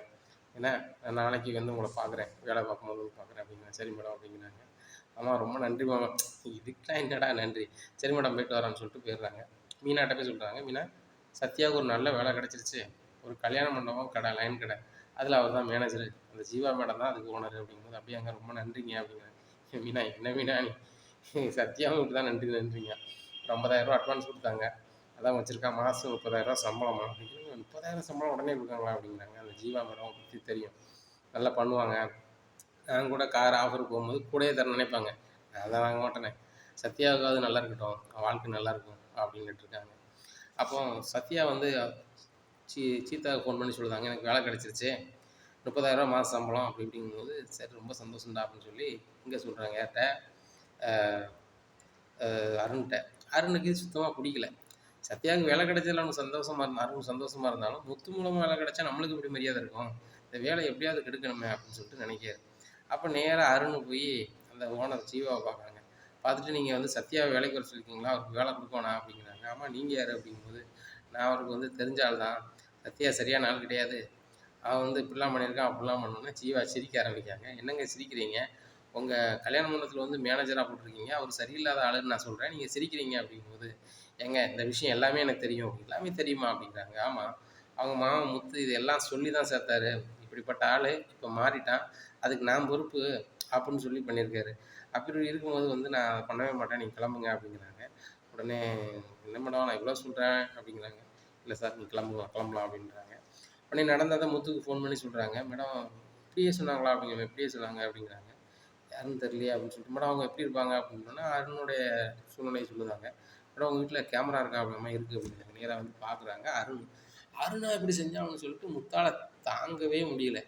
ஏன்னா நான் நாளைக்கு வந்து உங்களை பார்க்குறேன், வேலை பார்க்கும்போது வந்து பார்க்குறேன் அப்படிங்கிறேன். சரி மேடம் அப்படிங்கிறாங்க. ஆமா ரொம்ப நன்றி மாமா. இதுக்கெலாம் என்னடா நன்றி. சரி மேடம் போயிட்டு வரோன்னு சொல்லிட்டு போயிடுறாங்க. மீனாட்ட போய் சொல்கிறாங்க, மீனா சத்யாவுக்கு ஒரு நல்ல வேலை கிடச்சிருச்சு. ஒரு கல்யாண மண்டபம் கடை, லைன் கடை. அதில் அவர் தான் மேனேஜரு. அந்த ஜீவா மேடம் தான் அதுக்கு ஓனர் அப்படிங்கும்போது, அப்படியாங்க ரொம்ப நன்றிங்க அப்படிங்கிறாங்க. மீனா என்ன மீனா நீ சத்யாவும் இப்படி தான் நன்றி நன்றிங்க. ஒரு 50,000 ரூபா அட்வான்ஸ் கொடுத்தாங்க. அதான் வச்சுருக்கான் மாதம் 30,000 ரூபா சம்பளமா அப்படின்னு. 30,000 சம்பளம் உடனே கொடுக்காங்களா அப்படிங்கிறாங்க. அந்த ஜீவா மேடம் பற்றி தெரியும், நல்லா பண்ணுவாங்க. நான் கூட கார் ஆஃபர் போகும்போது கூடயே தர நினைப்பாங்க. நான் அதை வாங்க மாட்டேனே. சத்யாவுக்காவது நல்லா இருக்கட்டும், அவன் வாழ்க்கை நல்லா இருக்கும் அப்படின்னுட்டு இருக்காங்க. அப்போ சத்யா வந்து சீதாவுக்கு ஃபோன் பண்ணி சொல்லுதாங்க, எனக்கு வேலை கிடச்சிருச்சு, 30,000 ரூபா மாத சம்பளம் அப்படி இப்படிங்கும்போது, சரி ரொம்ப சந்தோஷம்டா அப்படின்னு சொல்லி இங்கே சொல்கிறாங்க. யார்கிட்ட? அருண்கிட்ட. அருணுக்கு சுத்தமாக பிடிக்கல. சத்யாவுக்கு வேலை கிடைச்சதுல அவனுக்கு சந்தோஷமா இருந்தான், அருண் சந்தோஷமா இருந்தாலும், முத்து மூலமாக வேலை கிடைச்சா நம்மளுக்கு எப்படி மரியாதை இருக்கும்? இந்த வேலையை எப்படியாவது கெடுக்கணுமே அப்படின்னு சொல்லிட்டு நினைக்கிறாரு. அப்போ நேராக அருண் போய் அந்த ஓனர் ஜீவாவை பார்க்குறாங்க. பார்த்துட்டு, நீங்கள் வந்து சத்யாவை வேலைக்கு வர சொல்லியிருக்கீங்களா, அவருக்கு வேலை கொடுக்கணும் அப்படிங்கிறாங்க. ஆமாம், நீங்கள் யார் அப்படிங்கும்போது, நான் அவருக்கு வந்து தெரிஞ்ச ஆள் தான், சத்யா சரியான ஆள் கிடையாது, அவன் வந்து இப்படிலாம் பண்ணியிருக்கான் அப்படிலாம் பண்ணோன்னா ஜீவா சிரிக்க ஆரம்பிக்காங்க. என்னங்க சிரிக்கிறீங்க? உங்கள் கல்யாண மண்டபத்தில் வந்து மேனேஜராக போட்டிருக்கீங்க, அவர் சரியில்லாத ஆளுன்னு நான் சொல்கிறேன், நீங்கள் சிரிக்கிறீங்க அப்படிங்கும்போது, ஏங்க இந்த விஷயம் எல்லாமே எனக்கு தெரியும். எல்லாமே தெரியுமா அப்படிங்கிறாங்க. ஆமாம், அவங்க மாமன் முத்து இது எல்லாம் சொல்லி தான் சேர்த்தாரு, இப்படிப்பட்ட ஆள் இப்போ மாறிட்டான், அதுக்கு நான் பொறுப்பு அப்படின்னு சொல்லி பண்ணியிருக்காரு. அப்படி இருக்கும்போது வந்து நான் பண்ணவே மாட்டேன், நீங்கள் கிளம்புங்க அப்படிங்கிறாங்க. உடனே என்ன மேடம் நான் இவ்வளோ சொல்கிறேன் அப்படிங்கிறாங்க. இல்லை சார் நீங்கள் கிளம்பலாம் அப்படின்றாங்க. உடனே நடந்ததை முத்துக்கு ஃபோன் பண்ணி சொல்கிறாங்க. மேடம் இப்படியே சொன்னாங்களா அப்படிங்கிற, இப்படியே சொன்னாங்க அப்படிங்கிறாங்க. யாருன்னு தெரியலையே அப்படின்னு சொல்லிட்டு, மேடம் அவங்க எப்படி இருப்பாங்க அப்படின்னா அருணுடைய சூழ்நிலையை சொல்லுதாங்க. மேடம் உங்கள் வீட்டில் கேமரா இருக்கா அப்படிமா இருக்குது அப்படிங்கிறாங்க. நேராக வந்து பார்க்குறாங்க. அருணா இப்படி செஞ்சாங்கன்னு சொல்லிட்டு முத்தால தாங்கவே முடியல.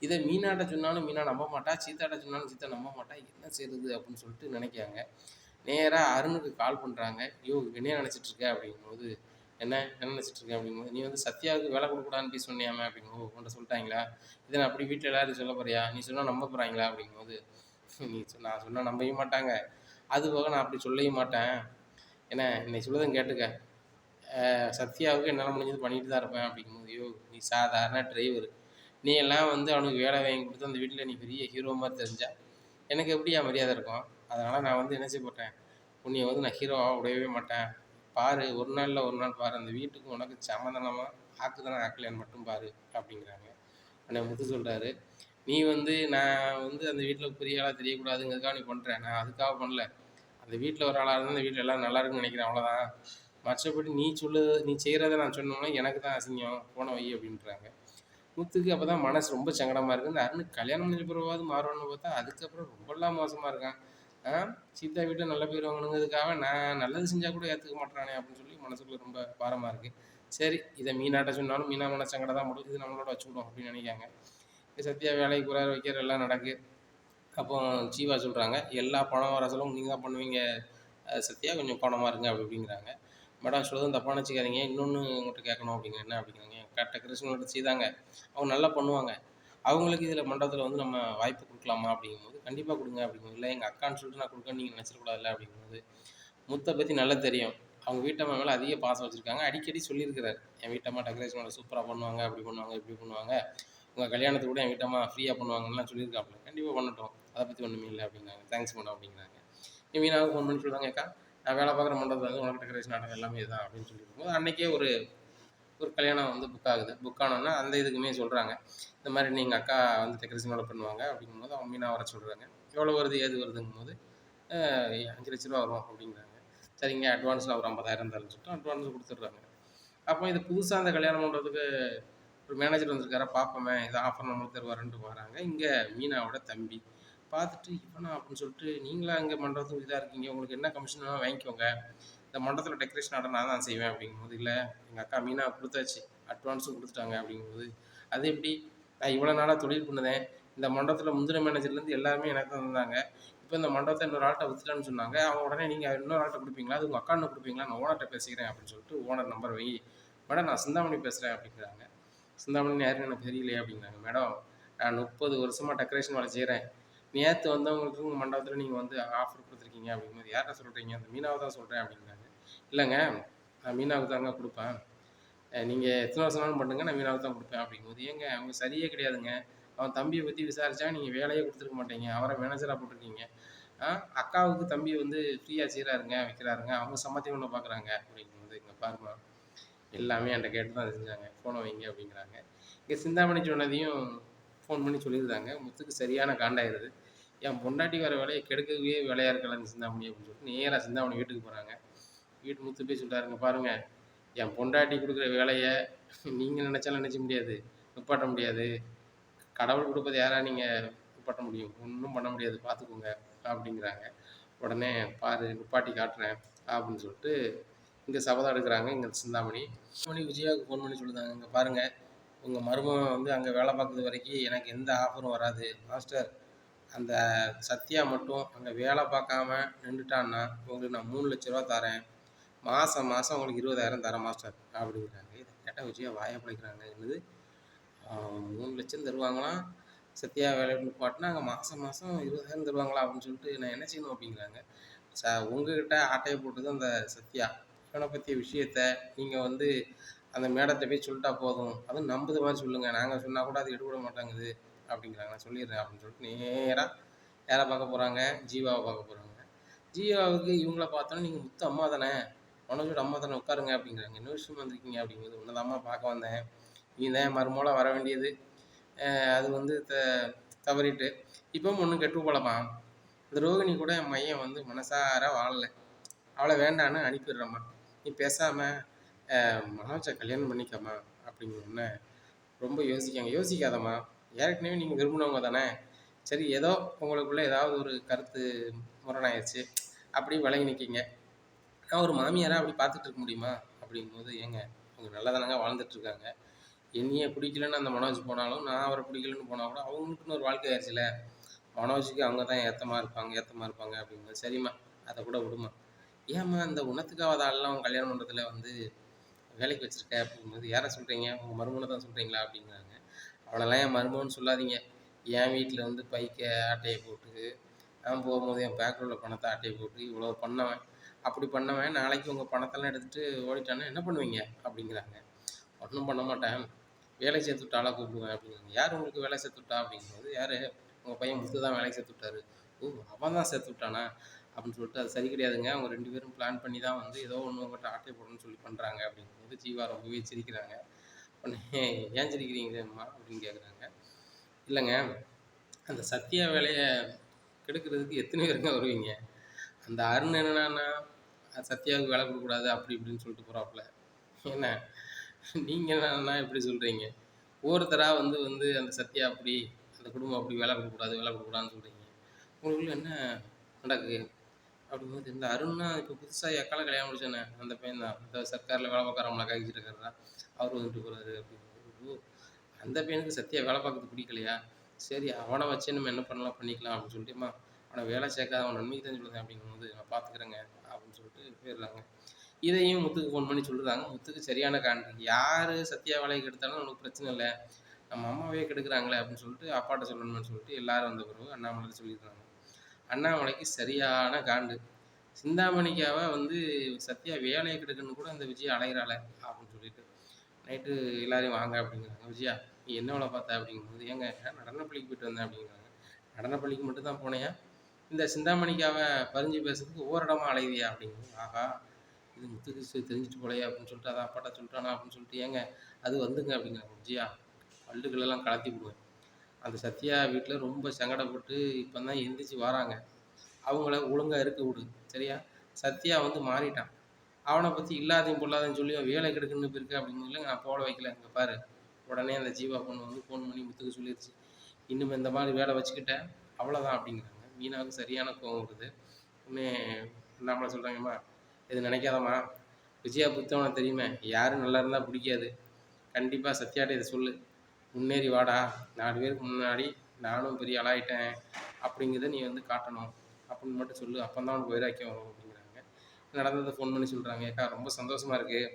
இதை மீனாட்ட சொன்னாலும் மீனா நம்ப மாட்டா, சீத்தாட்ட சொன்னாலும் சீத்தா நம்ப மாட்டா, என்ன செய்யுது அப்படின்னு சொல்லிட்டு நினைக்காங்க. நேராக அருணுக்கு கால் பண்ணுறாங்க. ஐயோ என்ன நினச்சிட்டு இருக்க அப்படிங்கும்போது, என்ன நினச்சிட்டு இருக்கேன் அப்படிங்கும்போது, நீ வந்து சத்யாவுக்கு வேலை கொடுக்கூடாதுன்னு போய் சொன்னியாமே அப்படிங்கும்போது, உன்ட்ட சொல்லிட்டாங்களா, இதை நான் அப்படி வீட்டில் எல்லாரும் சொல்ல போறியா, நீ சொன்னால் நம்ப போகிறாங்களா அப்படிங்கும்போது, நான் சொன்னால் நம்பவே மாட்டாங்க, அது போக நான் அப்படி சொல்லவே மாட்டேன், ஏன்னா இன்னைக்கு சொல்லுதும் கேட்டுக்க, சத்யாவுக்கு என்னால் முடிஞ்சது பண்ணிட்டு தான் இருப்பேன் அப்படிங்கும்போது, ஐயோ நீ சாதாரண டிரைவர், நீ எல்லாம் வந்து அவனுக்கு வேலை வாங்கி கொடுத்து அந்த வீட்டில் நீ பெரிய ஹீரோ மாதிரி தெரிஞ்சா எனக்கு எப்படியா மரியாதை இருக்கும்? அதனால் நான் வந்து என்ன செய்ய போட்டேன், உன்னைய வந்து நான் ஹீரோவாக விடவே மாட்டேன், பாரு ஒரு நாளில் ஒரு நாள் பாரு, அந்த வீட்டுக்கு உனக்கு சம்மந்தனமாக ஆக்குதானே ஆக்கலையான்னு மட்டும் பாரு அப்படிங்கிறாங்க. உடனே முத்து சொல்கிறாரு, நீ வந்து நான் வந்து அந்த வீட்டில் பெரிய ஆளாக தெரியக்கூடாதுங்கிறதுக்காக நீ பண்ணுறேன், நான் அதுக்காக பண்ணல, அந்த வீட்டில் ஒரு ஆளாக இருந்தால் அந்த வீட்டில் எல்லாம் நல்லா இருக்குன்னு நினைக்கிறேன், அவ்வளோதான், மற்றபடி நீ செய்கிறத நான் சொன்னோம்னா எனக்கு தான் அசிங்கம், போன வை அப்படின்றாங்க. முத்துக்கு அப்போ தான் மனசு ரொம்ப சங்கடமாக இருக்குது. இந்த அருணுக்கு கல்யாணம் முடிஞ்ச பிறவாவது மாறுவான்னு பார்த்தா அதுக்கப்புறம் ரொம்பலாம் மோசமாக இருக்கான். சீதா வீட்டில் நல்ல பேர் வாங்கணுங்கிறதுக்காக நான் நல்லது செஞ்சால் கூட ஏற்றுக்க மாட்டேறானே அப்படின்னு சொல்லி மனசுக்குள்ள ரொம்ப பாரமாக இருக்குது. சரி இதை மீனாட்ட சொன்னாலும் மீனா மன சங்கடம் தான் முடியும், இது நம்மளோட வச்சுக்கிடும் அப்படின்னு நினைக்காங்க. சத்யா வேலைக்கு போகிற வைக்கிற எல்லாம் நடக்கு. அப்போ ஜீவா சொல்கிறாங்க, எல்லா பணம் வர செலவும் நீங்கள் தான் பண்ணுவீங்க சத்யா, கொஞ்சம் கவனமாக இருங்க அப்படி அப்படிங்கிறாங்க. மேடம் சொல்லுறதும் தப்பாக நினச்சிக்காதீங்க, இன்னொன்று உங்கள்கிட்ட கேட்கணும் அப்படிங்க, என்ன அப்படிங்கிறாங்க. டெக்கரேஷனோட செய்தாங்க, அவங்க நல்லா பண்ணுவாங்க, அவங்களுக்கு இதில் மண்டபத்தில் வந்து நம்ம வாய்ப்பு கொடுக்கலாமா அப்படிங்கும்போது, கண்டிப்பாக கொடுங்க அப்படிங்கும்போது, இல்லை எங்கள் அக்கான்னு சொல்லிட்டு நான் கொடுக்கன்னு நீங்கள் நினச்சிடக்கூடாதுல்ல அப்படிங்கும்போது, முத்தை பற்றி நல்லா தெரியும், அவங்க வீட்டம்மா மேலே அதிக பாசம் வச்சுருக்காங்க, அடிக்கடி சொல்லியிருக்கிறாரு, என் வீட்டம்மா டெக்கரேஷனோட சூப்பராக பண்ணுவாங்க, அப்படி பண்ணுவாங்க இப்படி பண்ணுவாங்க, உங்கள் கல்யாணத்துக்கு கூட என் வீட்டம்மா ஃப்ரீயாக பண்ணுவாங்கலாம் சொல்லியிருக்காப்புல, கண்டிப்பாக பண்ணட்டும், அதை பற்றி ஒன்றுமே இல்லை அப்படிங்கிறாங்க. தேங்க்ஸ் மேடம் அப்படிங்கிறாங்க. மீனாவுக்கு ஃபோன் பண்ணி சொல்லுவாங்க, அக்கா நான் வேலை பார்க்குற மண்டபத்தில் வந்து உனக்கு டெக்கரேஷன் ஆர்டர் எல்லாமே இதுதான் அப்படின்னு சொல்லியிருக்கும்போது, அன்றைக்கே ஒரு கல்யாணம் வந்து புக் ஆகுது. புக் ஆனோன்னா அந்த இதுக்குமே சொல்கிறாங்க, இந்த மாதிரி நீங்கள் அக்கா வந்து டெக்கரேஷனோட பண்ணுவாங்க அப்படிங்கும்போது அவங்க மீனா வர சொல்கிறாங்க. எவ்வளோ வருது ஏது வருதுங்கும்போது 5,00,000 ரூபா வரும் அப்படிங்கிறாங்க. சரிங்க அட்வான்ஸில் ஒரு 50,000 தரேன்னு சொல்லிட்டு அட்வான்ஸ் கொடுத்துட்றாங்க. அப்போ இது புதுசாக அந்த கல்யாணம் பண்ணுறதுக்கு ஒரு மேனேஜர் வந்திருக்காரா பார்ப்போமே, இது ஆஃபர் நம்மளுக்கு தருவாருன்ட்டு வராங்க. இங்கே மீனாவோட தம்பி பார்த்துட்டு, இவனா அப்படின்னு சொல்லிட்டு, நீங்களா இங்கே மண்டபத்துக்கு இதாக இருக்கீங்க, உங்களுக்கு என்ன கமிஷன் வேணால் வாங்கிக்கோங்க, இந்த மண்டபத்தில் டெக்கரேஷன் ஆர்டர் நான் தான் செய்வேன் அப்படிங்கும்போது, இல்லை எங்கள் அக்கா மீனா கொடுத்தாச்சு, அட்வான்ஸும் கொடுத்துட்டாங்க அப்படிங்கும்போது, அது எப்படி, நான் இவ்வளோ நாளாக தொழில் பண்ணுதேன், இந்த மண்டபத்தில் முந்தின மேனேஜர்லேருந்து எல்லாருமே எனக்கு தான் தந்தாங்க, இப்போ இந்த மண்டபத்தை இன்னொரு ஆள்கிட்ட விற்றுட்டான்னு சொன்னாங்க, அவங்க உடனே நீங்கள் இன்னொரு ஆள்கிட்ட கொடுப்பீங்களா, அது உங்கள் அக்கான்னு கொடுப்பீங்களா, நான் ஓனர்கிட்ட பேசிக்கிறேன் அப்படின்னு சொல்லிட்டு ஓனர் நம்பர் வை, மேடம் நான் சிந்தாமணி பேசுகிறேன் அப்படிங்கிறாங்க. சிந்தாமணி யாருன்னு எனக்கு தெரியலையே அப்படிங்கிறாங்க. மேடம் நான் 30 வருஷமாக டெக்கரேஷன் வேலை செய்கிறேன், நேற்று வந்தவங்களுக்கு உங்கள் மண்டபத்தில் நீங்கள் வந்து ஆஃபர் கொடுத்துருக்கீங்க அப்படிங்கும்போது, யார்கிட்ட சொல்கிறீங்க, அந்த மீனாவை தான் சொல்கிறேன் அப்படிங்கிறாங்க. இல்லைங்க நான் மீனாவுக்கு தாங்க கொடுப்பேன். நீங்கள் எத்தனை வருஷம்னாலும் பண்ணுங்க, நான் மீனாவுக்கு தான் கொடுப்பேன் அப்படிங்கும்போது, ஏங்க அவங்க சரியே கிடையாதுங்க. அவன் தம்பியை பற்றி விசாரிச்சா நீங்கள் வேலையே கொடுத்துருக்க மாட்டீங்க, அவரை மேனேஜராக போட்டிருக்கீங்க. அக்காவுக்கு தம்பி வந்து ஃப்ரீயாக செய்கிறாருங்க வைக்கிறாருங்க, அவங்க சம்பாத்தியம் ஒன்று பார்க்குறாங்க அப்படிங்கும்போது, இங்கே பாருமா எல்லாமே என்கிட்ட கேட்டு தான் செஞ்சாங்க, ஃபோனை வைங்க அப்படிங்கிறாங்க. இங்கே சிந்தாமணி சொன்னதையும் ஃபோன் பண்ணி சொல்லியிருந்தாங்க. முத்துக்கு சரியான காண்டாயிருது. என் பொண்டாட்டி வர வேலையை கெடுக்கவே வேலையாக இருக்கலாம் இந்த சிந்தாமணி அப்படின்னு சொல்லிட்டு நேராக சிந்தாமணி வீட்டுக்கு போகிறாங்க. வீட்டு முத்து போய் சொல்கிறாருங்க, பாருங்கள் என் பொண்டாட்டி கொடுக்குற வேலையை நீங்கள் நினச்சாலும் நினச்ச முடியாது, நிப்பாட்ட முடியாது. கடவுள் கொடுப்பது யாரா நீங்கள் நிப்பாட்ட முடியும்? ஒன்றும் பண்ண முடியாது, பார்த்துக்கோங்க அப்படிங்கிறாங்க. உடனே பாரு நிப்பாட்டி காட்டுறேன் அப்படின்னு சொல்லிட்டு இங்கே சபதம் எடுக்கிறாங்க இங்கே சிந்தாமணி. விஜயாவுக்கு ஃபோன் பண்ணி சொல்லுதாங்க, இங்கே பாருங்கள் உங்கள் மருமகன் வந்து அங்கே வேலை பார்க்குறது வரைக்கும் எனக்கு எந்த ஆஃபரும் வராது மாஸ்டர். அந்த சத்யா மட்டும் அங்கே வேலை பார்க்காம நின்றுட்டான்னா உங்களுக்கு நான் 3,00,000 தரேன், மாதம் மாதம் உங்களுக்கு 20,000 தரேன் மாஸ்டர் அப்படிங்கிறாங்க. இதை கேட்டால் விஜயா வாயை பிழைக்கிறாங்க. என்னது 3,00,000 தருவாங்களாம், சத்யா வேலை நிப்பாட்டினா அங்கே மாதம் மாதம் 20,000 தருவாங்களா அப்படின்னு சொல்லிட்டு நான் என்ன செய்யணும் அப்படிங்கிறாங்க. உங்ககிட்ட ஆட்டையை போட்டது அந்த சத்யா, இவனை பற்றிய விஷயத்த நீங்கள் வந்து அந்த மேடத்தை போய் சொல்லிட்டா போதும், அதுவும் நம்புது மாதிரி சொல்லுங்கள், நாங்கள் சொன்னால் கூட அது எடுபட மாட்டாங்குது அப்படிங்கிறாங்க. நான் சொல்லிடுறேன் அப்படின்னு சொல்லிட்டு நேராக யாரை பார்க்க போகிறாங்க, ஜீவாவை பார்க்க போகிறாங்க. ஜீவாவுக்கு இவங்கள பார்த்தோன்னா நீங்கள் முத்து அம்மா தானே, மனோஜோட அம்மா தானே, உட்காருங்க அப்படிங்கிறாங்க. என்ன விஷயம் வந்திருக்கீங்க அப்படிங்கும்போது, உன்னதான் அம்மா பார்க்க வந்தேன், நீ தான் மறுமூலம் வர வேண்டியது, அது வந்து தவறிட்டு இப்போ ஒன்றும் கெட்டு போலமா. இந்த ரோகிணி கூட என் மையன் வந்து மனசார வாழலை, அவளை வேண்டான்னு அனுப்பிடுறம்மா, நீ பேசாமல் மனோஜை கல்யாணம் பண்ணிக்காமா அப்படிங்கன்னு ரொம்ப யோசிக்காதம்மா, ஏற்கனவே நீங்கள் விரும்பினவங்க தானே, சரி ஏதோ உங்களுக்குள்ளே ஏதாவது ஒரு கருத்து முரணாயிடுச்சு அப்படி விலகி நிற்கிங்க, நான் ஒரு மாமியாராக அப்படி பார்த்துட்டு இருக்க முடியுமா அப்படிங்கும்போது, ஏங்க அவங்க நல்லா தானங்க வாழ்ந்துட்டுருக்காங்க, என்னையே பிடிக்கலன்னு அந்த மனோஜ் போனாலும் நான் அவரை பிடிக்கலன்னு போனால் கூட அவங்களுக்குன்னு ஒரு வாழ்க்கை ஆயிடுச்சுல, மனோஜுக்கு அவங்க தான் ஏற்றமாக இருப்பாங்க அப்படிங்கும்போது, சரிம்மா அதை கூட விடுமா, ஏம்மா இந்த உணத்துக்காவது ஆள்லாம் அவங்க கல்யாணம் பண்ணுறதுல வந்து வேலைக்கு வச்சுருக்க அப்படிங்கும்போது, யாரை சொல்கிறீங்க, உங்கள் மருமனை தான் சொல்கிறீங்களா அப்படிங்கிறாங்க. அவளெல்லாம் என் மருமகன்னு சொல்லாதீங்க, என் வீட்டில் வந்து பைக்கை ஆட்டையை போட்டு நான் போகும்போது என் பேக்கில் உள்ள பணத்தை ஆட்டையை போட்டு இவ்வளோ பண்ணவன், அப்படி பண்ணவன் நாளைக்கு உங்கள் பணத்தெல்லாம் எடுத்துகிட்டு ஓடிட்டான்னா என்ன பண்ணுவீங்க அப்படிங்கிறாங்க. ஒன்றும் பண்ண மாட்டேன், வேலை சேர்த்து விட்டு ஆளாக கூப்பிடுவேன் அப்படிங்கிறாங்க. யார் உங்களுக்கு வேலை சேர்த்து விட்டா அப்படிங்கும்போது, யார், உங்கள் பையன் முத்து தான் வேலைக்கு சேர்த்து விட்டாரு. ஓ அவன் தான் சேர்த்து விட்டானா அப்படின்னு சொல்லிட்டு, அது சரி கிடையாதுங்க, அவங்க 2 பேரும் பிளான் பண்ணி தான் வந்து ஏதோ ஒன்று உங்கள்கிட்ட ஆட்டை போடணும்னு சொல்லி பண்ணுறாங்க அப்படிங்கும்போது ஜீவா ரொம்பவே சிரிக்கிறாங்க. உடனே ஏன் சிரிக்கிறீங்களேம்மா அப்படின்னு கேட்குறாங்க. இல்லைங்க அந்த சத்யா வேலையை கெடுக்கிறதுக்கு எத்தனை பேருங்க வருவீங்க, அந்த அருண் என்னன்னா சத்யாவுக்கு வேலை கொடுக்கக்கூடாது அப்படி இப்படின்னு சொல்லிட்டு போகிறாப்புல, என்ன நீங்கள் என்னன்னா எப்படி சொல்கிறீங்க, ஒவ்வொருத்தராக வந்து வந்து அந்த சத்யா அப்படி அந்த குடும்பம் அப்படி வேலை கொடுக்கக்கூடாதுன்னு சொல்கிறீங்க, உங்களுக்குள்ள என்ன நடக்கு அப்படிங்கும்போது, இந்த அருண்னா இப்போ புதுசாக எக்கால கல்யாணம் முடிச்சானே அந்த பையன் தான், இந்த சர்க்காரில் வேலை பார்க்குறவங்கள காய்ச்சிட்டு இருக்கிறதா, அவர் வந்துட்டு போகிறாரு அப்படிங்கும்போது, அந்த பையனுக்கு சத்யா வேலை பார்க்கறது பிடிக்கலையா, சரி அவனை வச்சு நம்ம என்ன பண்ணலாம் பண்ணிக்கலாம் அப்படின்னு சொல்லிட்டுமா, அவனை வேலை சேர்க்காத அவன் நன்மைக்கு தான் சொல்லுதேன் அப்படிங்கும்போது, நான் பார்த்துக்கிறேங்க அப்படின்னு சொல்லிட்டு போயிடுறாங்க. இதையும் முத்துக்கு ஃபோன் பண்ணி சொல்லுறாங்க. முத்துக்கு சரியான காண்டு, யார் சத்யா வேலைக்கு எடுத்தாலும் உனக்கு பிரச்சனை இல்லை, நம்ம அம்மாவே கெடுக்குறாங்களே அப்படின்னு சொல்லிட்டு அப்பாட்ட சொல்லணும்னு சொல்லிட்டு எல்லாரும் வந்த பிறகு அண்ணாமலை சொல்லியிருக்காங்க. அண்ணாமலைக்கு சரியான காண்டு, சிந்தாமணிக்காக வந்து சத்யா வேலையை கெடுக்கணும்னு கூட அந்த விஜயா அலைகிறாளே அப்படின்னு சொல்லிட்டு நைட்டு எல்லாரையும் வாங்க அப்படிங்கிறாங்க. விஜயா நீ என்ன வேலை பார்த்த அப்படிங்கும்போது, ஏங்க நடனப்பள்ளிக்கு போயிட்டு வந்தேன் அப்படிங்கிறாங்க. நடனப்பள்ளிக்கு மட்டும்தான் போனேயா, இந்த சிந்தாமணிக்காக பறிஞ்சு பேசுறதுக்கு ஒவ்வொரு இடமா அலைவியா அப்படிங்கும்போது, ஆஹா இது முத்துக்கு தெரிஞ்சுட்டு போலையா அப்படின்னு சொல்லிட்டு அதான் அப்பாட்ட சொல்லிட்டானா அப்படின்னு சொல்லிட்டு, ஏங்க அது வந்துங்க அப்படிங்கிறாங்க. விஜயா பல்லுகளெல்லாம் கலத்தி விடுவேன், அந்த சத்யா வீட்டில் ரொம்ப சங்கடப்பட்டு இப்போ தான் எந்திரிச்சு வராங்க, அவங்கள ஒழுங்காக இருக்க விடு சரியா, சத்யா வந்து மாறிட்டான், அவனை பற்றி இல்லாதையும் பொல்லாதையும் சொல்லி வேலை கெடுக்குன்னு போயிருக்க அப்படிங்கிறதுல நான் போட வைக்கல, இங்கே பாரு. உடனே அந்த ஜீவா பொண்ணு வந்து ஃபோன் பண்ணி முத்துக்கு சொல்லிடுச்சு, இன்னும் இந்த மாதிரி வேலை வச்சுக்கிட்டேன் அவ்வளோதான் அப்படிங்கிறாங்க. மீனாவுக்கு சரியான கோவம் வருது. உடனே நம்மளை சொல்கிறாங்கம்மா இது நினைக்காதம்மா, விஜயா புத்தவனை தெரியுமே, யாரும் நல்லா இருந்தால் பிடிக்காது, கண்டிப்பாக சத்யாட்ட இதை சொல்லு, முன்னேறி வாடா, 4 பேருக்கு முன்னாடி நானும் பெரிய ஆளாயிட்டேன் அப்படிங்கிறத நீ வந்து காட்டணும் அப்படின்னு மட்டும் சொல்லு, அப்போ தான் அவனுக்கு வைராக்கியம் வரும் அப்படிங்கிறாங்க. நடந்ததை ஃபோன் பண்ணி சொல்கிறாங்க, ஏக்கா ரொம்ப சந்தோஷமாக இருக்குது,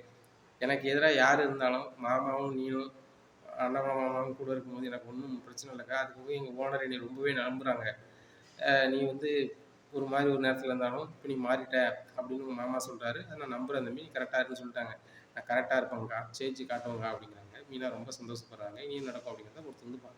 எனக்கு எதிராக யார் இருந்தாலும் மாமாவும் நீயும் அண்ணன் மாமாவும் கூட இருக்கும்போது எனக்கு ஒன்றும் பிரச்சனை இல்லைக்கா, அதுக்கு எங்கள் ஓனர் என்னை ரொம்பவே நம்புகிறாங்க, நீ வந்து ஒரு மாதிரி ஒரு நேரத்தில் இருந்தாலும் இப்போ நீ மாறிட்ட அப்படின்னு உங்கள் மாமா சொல்கிறாரு. அதை நான் நம்புகிறேன் தம்பி, நீ கரெக்டாக இருக்குன்னு சொல்லிட்டாங்க. நான் கரெக்டாக இருப்பேங்க்கா, ஜெயிச்சு காட்டுவேங்க்கா அப்படிங்கிறாங்க. மீனா ரொம்ப சந்தோஷப்படுறாங்க. இனியும் நடக்கும் அப்படிங்கிறத பொறுத்து வந்து பார்க்கலாம்.